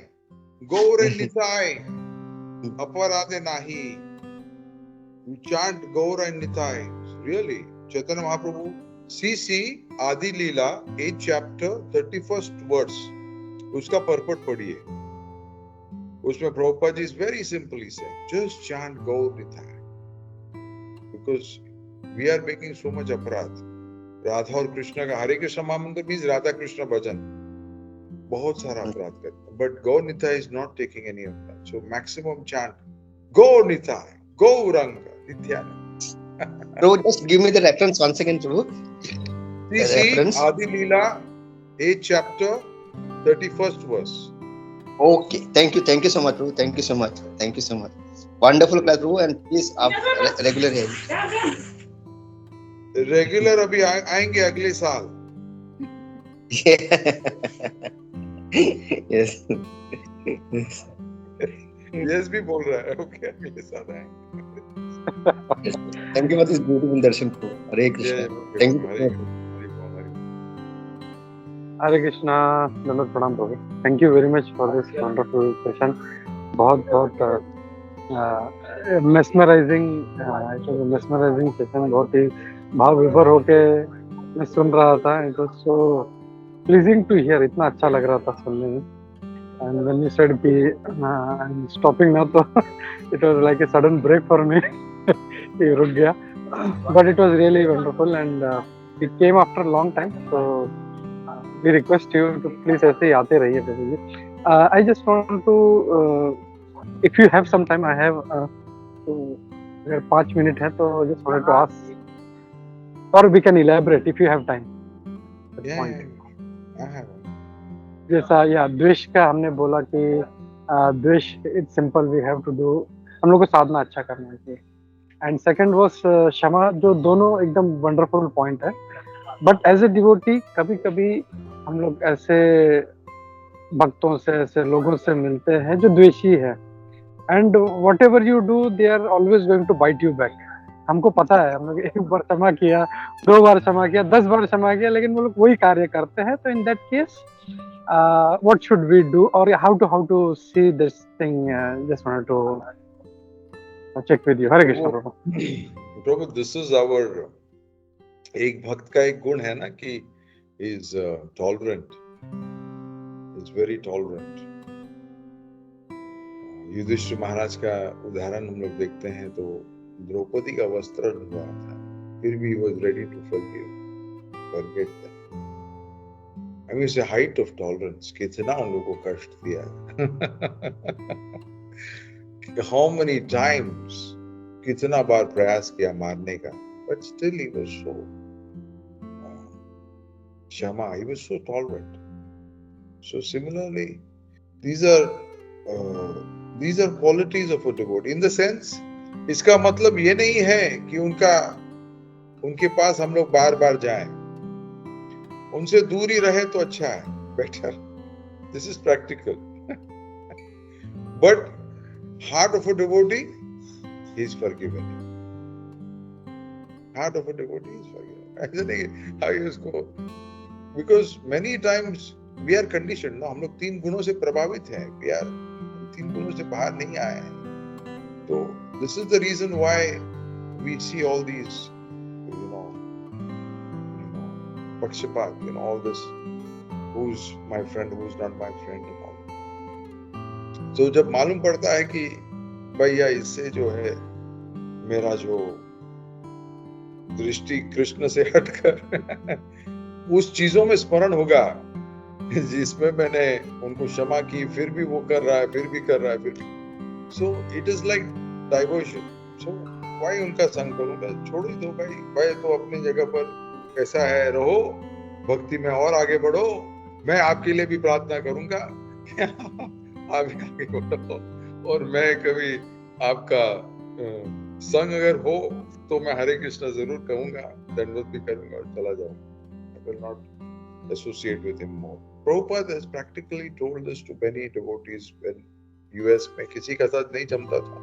Gaur and Nitai, aparade nahi. You chant Gaur and Nitai. Really, Chaitanya Mahaprabhu, CC Adi Leela, 8th chapter, 31st verse, उसका purport पढ़िए। उसमें Prabhupada ji is very simple, he said, just chant Gaur Nitai, because we are making so much अपराध। राधा और कृष्ण का हरे कृष्ण महामंत्र means Radha Krishna भजन, बहुत सारा अपराध करते हैं, but Gaura Nitai is not taking any अपराध। So maximum chant Gaura Nitai, Gauranga Nityananda. Bro, just give me the reference once again, Prabhu. CC Adi Leela, 8th chapter, 31st verse. Okay, thank you so much, Prabhu. Thank you so much. Wonderful class, Prabhu, and please आप regular है। Regular अभी आएंगे अगले साल। Yes. Yes भी बोल रहा है, ओके अगले साल आएंगे। Thank you for this beautiful darshan, Prabhu. Hare Krishna. Thank you. Hare Krishna, Dhanwat Pranam Prabhu. Thank you very much for this wonderful session. बहुत mesmerizing session, बहुत ही भाव विभोर होके मैं सुन रहा था। It was so pleasing to hear, इतना अच्छा लग रहा था सुनने में। And when you said be I'm stopping now, so it was like a sudden break for me. ये रुक गया, but it was really wonderful and it came after a long time. So we request you to please ऐसे ही आते रहिए प्रभु जी। I just want to if you have some time, I have अगर 5 minute है तो just wanted to ask, or we can elaborate if you have time. Yeah, I have. जैसा या द्वेष का हमने बोला कि द्वेष it's simple, we have to do, हम लोग को साधना अच्छा करना चाहिए। एंड सेकंड वाज क्षमा, जो दोनों एकदम वंडरफुल पॉइंट है। बट एज ए डिवोटी कभी कभी हम लोग ऐसे भक्तों से, ऐसे लोगों से मिलते हैं जो द्वेषी है, and whatever you do they are always going to bite you back. हमको पता है, हम लोग एक बार क्षमा किया, 2 बार क्षमा किया, 10 बार क्षमा किया, लेकिन वो लोग वही कार्य करते हैं। तो in that case what should we do, or how to see this thing? Just wanted to check with you. Hare Krishna Prabhu. Prabhu, this is our, एक भक्त का एक गुण है ना कि is tolerant, is very tolerant. Yudhishthir महाराज का उदाहरण हम लोग देखते हैं तो द्रौपदी का वस्त्र हुआ था, फिर भी he was ready to forget them. I mean, it's a height of tolerance. कितना उन लोगों को कष्ट दिया how many times, कितना बार प्रयास किया मारने का, but still he was so क्षमा, he was so tolerant. So similarly, these are qualities of a devotee. In the sense, इसका मतलब ये नहीं है कि उनके पास हम लोग बार बार जाएं, उनसे दूर ही रहे तो अच्छा है, better. This is practical. But heart of a devotee is forgiven. Heart of a devotee is forgiven. ऐसा नहीं हाउ इसको, because many times we are conditioned ना, हम लोग 3 गुणों से प्रभावित हैं, वी आर 3 गुणों से बाहर नहीं आए हैं. तो this is the reason why we see all these Pakshapat, all this, who's my friend, who's not my friend and all. So जब मालूम पड़ता है कि भैया इससे जो है मेरा जो दृष्टि कृष्ण से हटकर उस चीजों में स्मरण होगा जिसमें मैंने उनको क्षमा की, फिर भी वो कर रहा है, फिर भी कर रहा है, फिर भी. So it is like diversion. So why उनका संग करूंगा, छोड़ ही दो भाई तो अपनी जगह पर कैसा है रहो, भक्ति में और आगे बढ़ो, मैं आपके लिए भी प्रार्थना करूंगा आप आगे बढ़ो, और मैं कभी आपका संग अगर हो तो मैं हरे कृष्णा जरूर कहूंगा, दंडवत भी करूंगा और चला जाऊंगा. I will not associate with him more. Prabhupada has practically told this to many devotees when US में किसी का साथ नहीं जमता था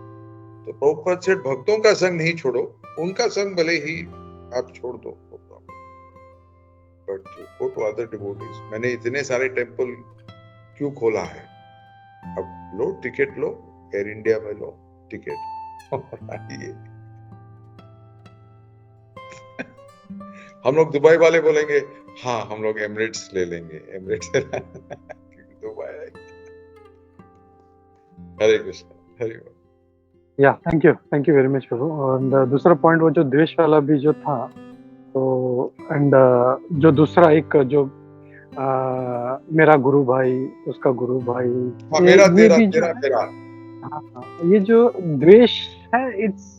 तो प्रभुपाद से भक्तों का संग नहीं छोड़ो, उनका संग भले ही आप छोड़ दो, but go to other devotees. मैंने इतने सारे टेम्पल क्यों खोला है, अब लो टिकट लो, एयर इंडिया में लो टिकट. हम लोग दुबई वाले बोलेंगे हाँ हम लोग एमिरेट्स ले लेंगे, एमिरेट्स दुबई. हरे कृष्ण, हरे बोल. या थैंक यू वेरी मच प्रभु. और दूसरा पॉइंट वो जो द्वेष वाला भी जो था, तो एंड जो दूसरा एक जो मेरा गुरु भाई, उसका गुरु भाई, मेरा तेरा, ये जो द्वेष है it's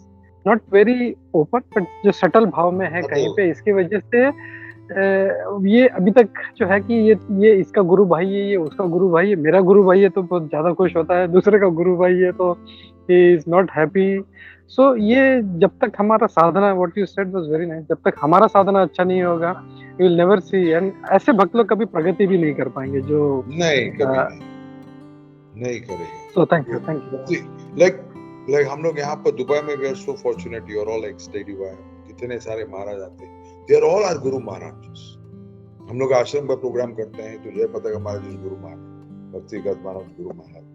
not very open, but जो सटल भाव में है कहीं पे, इसकी वजह से ये अभी तक जो है कि ये इसका गुरु भाई है, ये उसका गुरु भाई है, मेरा गुरु भाई है तो बहुत ज्यादा खुश होता है, दूसरे का गुरु भाई है तो ही इज नॉट हैप्पी. सो ये जब तक हमारा साधना, what you said was very nice, जब तक हमारा साधना अच्छा नहीं होगा you will never see, and ऐसे भक्त लोग कभी प्रगति भी नहीं कर पाएंगे जो नहीं कभी नहीं करेंगे. So thank you. लाइक हम लोग यहाँ पर दुबई में we are so fortunate, you are all ecstatic हुआ है, कितने सारे महाराज आते हैं, they are all our Guru Maharaj. हम लोग आश्रम पर प्रोग्राम करते हैं तो जय पताका महाराज गुरु महाराज, भक्तिगत महाराज गुरु महाराज,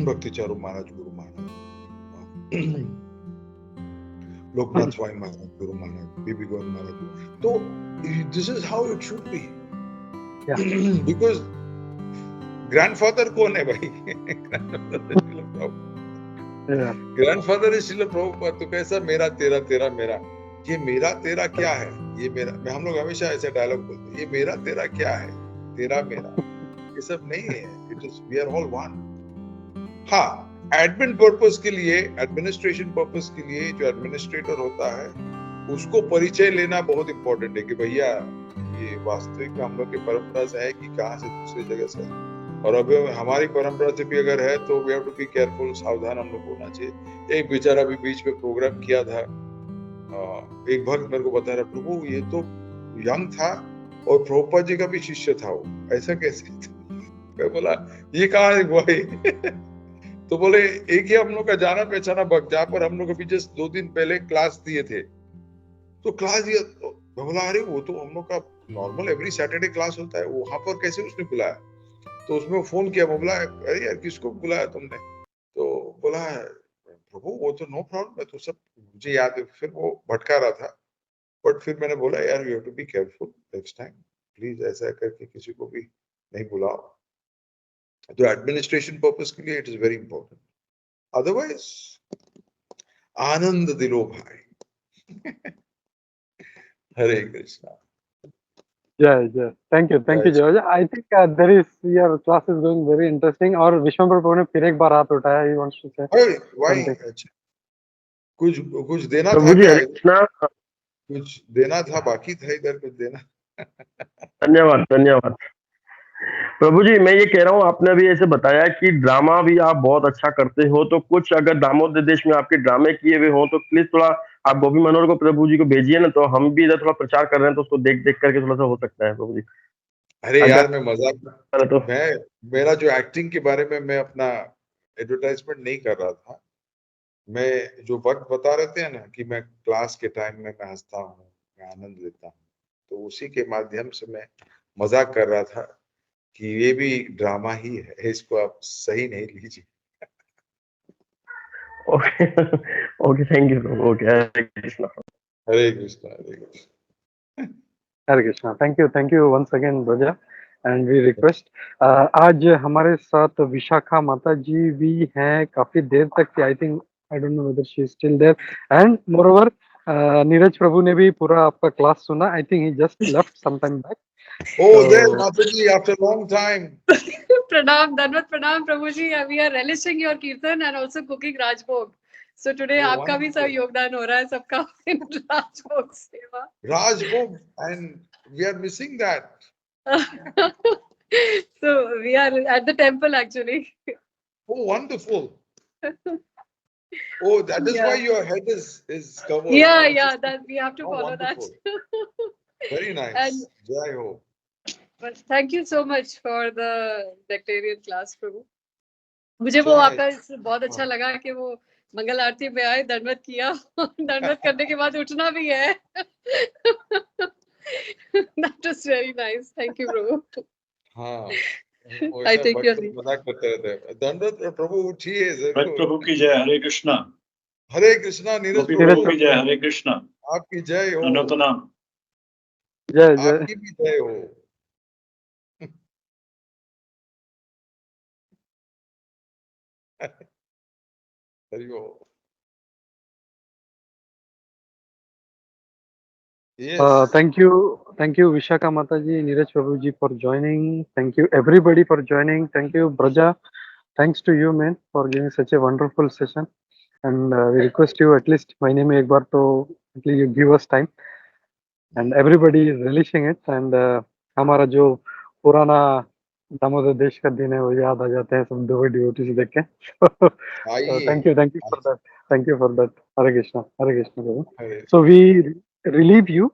भक्ति चारू महाराज गुरु महाराज, लोकनाथ स्वामी महाराज गुरु महाराज, बीबी गोविंद महाराज. तो this is how it should be, because grandfather कौन है भाई? Grandfather is Srila Prabhupada. तो कैसा मेरा तेरा, तेरा मेरा, ये मेरा तेरा क्या है, ये मेरा, मैं हम लोग हमेशा ऐसे डायलॉग बोलते हैं, ये मेरा तेरा क्या है, तेरा मेरा, ये सब नहीं है. It is we are all one. हाँ, एडमिन पर्पस के लिए, एडमिनिस्ट्रेशन पर्पस के लिए जो एडमिनिस्ट्रेटर होता है उसको परिचय लेना बहुत इंपॉर्टेंट है कि भैया ये वास्तविक हम लोग की परंपरा से है कि कहाँ से दूसरी जगह से है। और अभी हमारी परंपरा से भी अगर है तो we have to be careful, सावधान हम लोग होना चाहिए। एक बेचारा अभी बीच में प्रोग्राम किया था, एक भक्त मेरे को बता रहा, प्रभु ये तो यंग था और प्रभुपाद जी का भी शिष्य था, वो ऐसा कैसे? मैं बोला ये कहाँ हुआ है? तो बोले एक ही हम लोग का जाना पहचाना भक्त, जहाँ पर हम लोग अभी जस्ट 2 दिन पहले क्लास दिए थे, तो क्लास दिया तो मैं बोला अरे वो तो हम लोग का नॉर्मल एवरी सैटरडे क्लास होता है, वहां पर कैसे उसने बुलाया? तो उसमें फोन किया, मैं बोला अरे यार किसको बुलाया तुमने? तो बोला प्रभु वो तो नो प्रॉब्लम, मैं तो सब मुझे याद है। फिर वो भटका रहा था, बट फिर मैंने बोला यार you have to be careful next time, please ऐसा करके किसी को भी नहीं बुलाओ। तो एडमिनिस्ट्रेशन पर्पस के लिए it is very important, otherwise आनंद दिलो भाई। हरे कृष्णा। जय thank you जय। I think there is your class is going very interesting। और विश्वम्भर प्रभु ने फिर एक बार हाथ उठाया, he wants to say something। अच्छा कुछ देना प्रभु था जी क्या? हरे कृष्णा। कुछ देना था, बाकी था इधर कुछ देना। धन्यवाद धन्यवाद प्रभु जी। मैं ये कह रहा हूँ, आपने अभी ऐसे बताया कि ड्रामा भी आप बहुत अच्छा करते हो, तो कुछ अगर दामोदर देश में आपके ड्रामे किए हुए हो तो प्लीज थोड़ा आप गोपी मनोहर को प्रभु जी को भेजिए ना, तो हम भी इधर थोड़ा प्रचार कर रहे हैं तो उसको देख देख करके थोड़ा सा हो सकता है प्रभु जी। अरे अगर यार मैं मजाक, तो मेरा जो एक्टिंग के बारे में मैं अपना एडवर्टाइजमेंट नहीं कर रहा था। मैं जो वक्त बता रहे थे ना कि मैं क्लास के टाइम में मैं हंसता हूँ, मैं आनंद लेता हूँ, तो उसी के माध्यम से मैं मजाक कर रहा था कि ये भी ड्रामा ही है, इसको आप सही नहीं लीजिए। Okay okay thank you. Okay Hare Krishna. Hare Krishna Hare Krishna. Hare Krishna. Thank you once again Braja and we request. आज हमारे साथ विशाखा माता जी भी हैं, काफी देर तक थी। I think I don't know whether she is still there. And moreover Neeraj Prabhu ने भी पूरा आपका क्लास सुना। I think he just left some time back. Oh, there, Mataji, after a long time. Pranam, Danvat Pranam, Prabhuji. We are relishing your kirtan and also cooking Rajbhog. So today Oh, आपका भी सब योगदान हो रहा है सबका in Rajbhog सेवा। Rajbhog, and we are missing that. So we are at the temple actually. Oh, wonderful. Oh, that is why your head is covered. Yeah, that we have to follow wonderful. that. Very nice. And Jai ho. but thank you so much for the nectarian class, Prabhu. मुझे वो आपका बहुत अच्छा लगा कि वो मंगल आरती में आए, दंडवत किया, दंडवत करने के बाद उठना भी है। That was very nice. Thank you, Prabhu. हाँ, I take your leave. मजाक करते रहते हैं। दंडवत प्रभु उठिए जरूर। प्रभु की जय। हरे कृष्णा। हरे कृष्णा। नीरज प्रभु की जय। हरे कृष्णा। आपकी जय हो। अनंतनाम। जय आपकी भी जय हो। हरिओ। Yes. Thank you Vishaka Mataji, Neeraj Prabhuji for joining. Thank you everybody for joining. Thank you Braja. Thanks to you man for giving such a wonderful session. And we request you at least महीने में एक बार तो at least you give us time. And everybody is relishing it. And हमारा जो पुराना दामोदर देश का दिन है वो याद आ जाते हैं सब डिवोटीज देख के। So thank you for that. Thank you for that. Hare Krishna Prabhu. So we relieve you।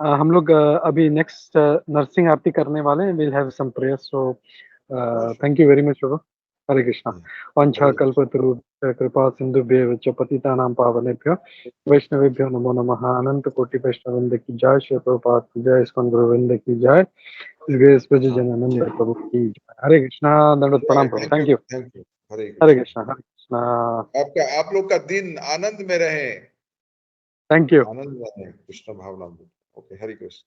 हम लोग अभी नेक्स्ट नरसिंह आरती करने वाले हैं। we'll have some prayers। So thank you very much प्रभु। हरे कृष्णा। वांछा कल्पतरुभ्यश्च कृपा सिन्धुभ्येव च पतितानां पावनेभ्यो वैष्णवेभ्यो नमो नमः। अनंत कोटि वैष्णववृंद की जय। श्री प्रभुपाद की जय। इस्कॉन गुरुवृंद की जय। ग्रेस जनानंद प्रभु की जय। हरे कृष्णा। दंडवत प्रणाम प्रभु। Thank you. हरे कृष्णा। आप लोग का दिन आनंद में रहे। Thank you. आनंद में रहे, कृष्ण भावना में। ओके, हरे कृष्ण।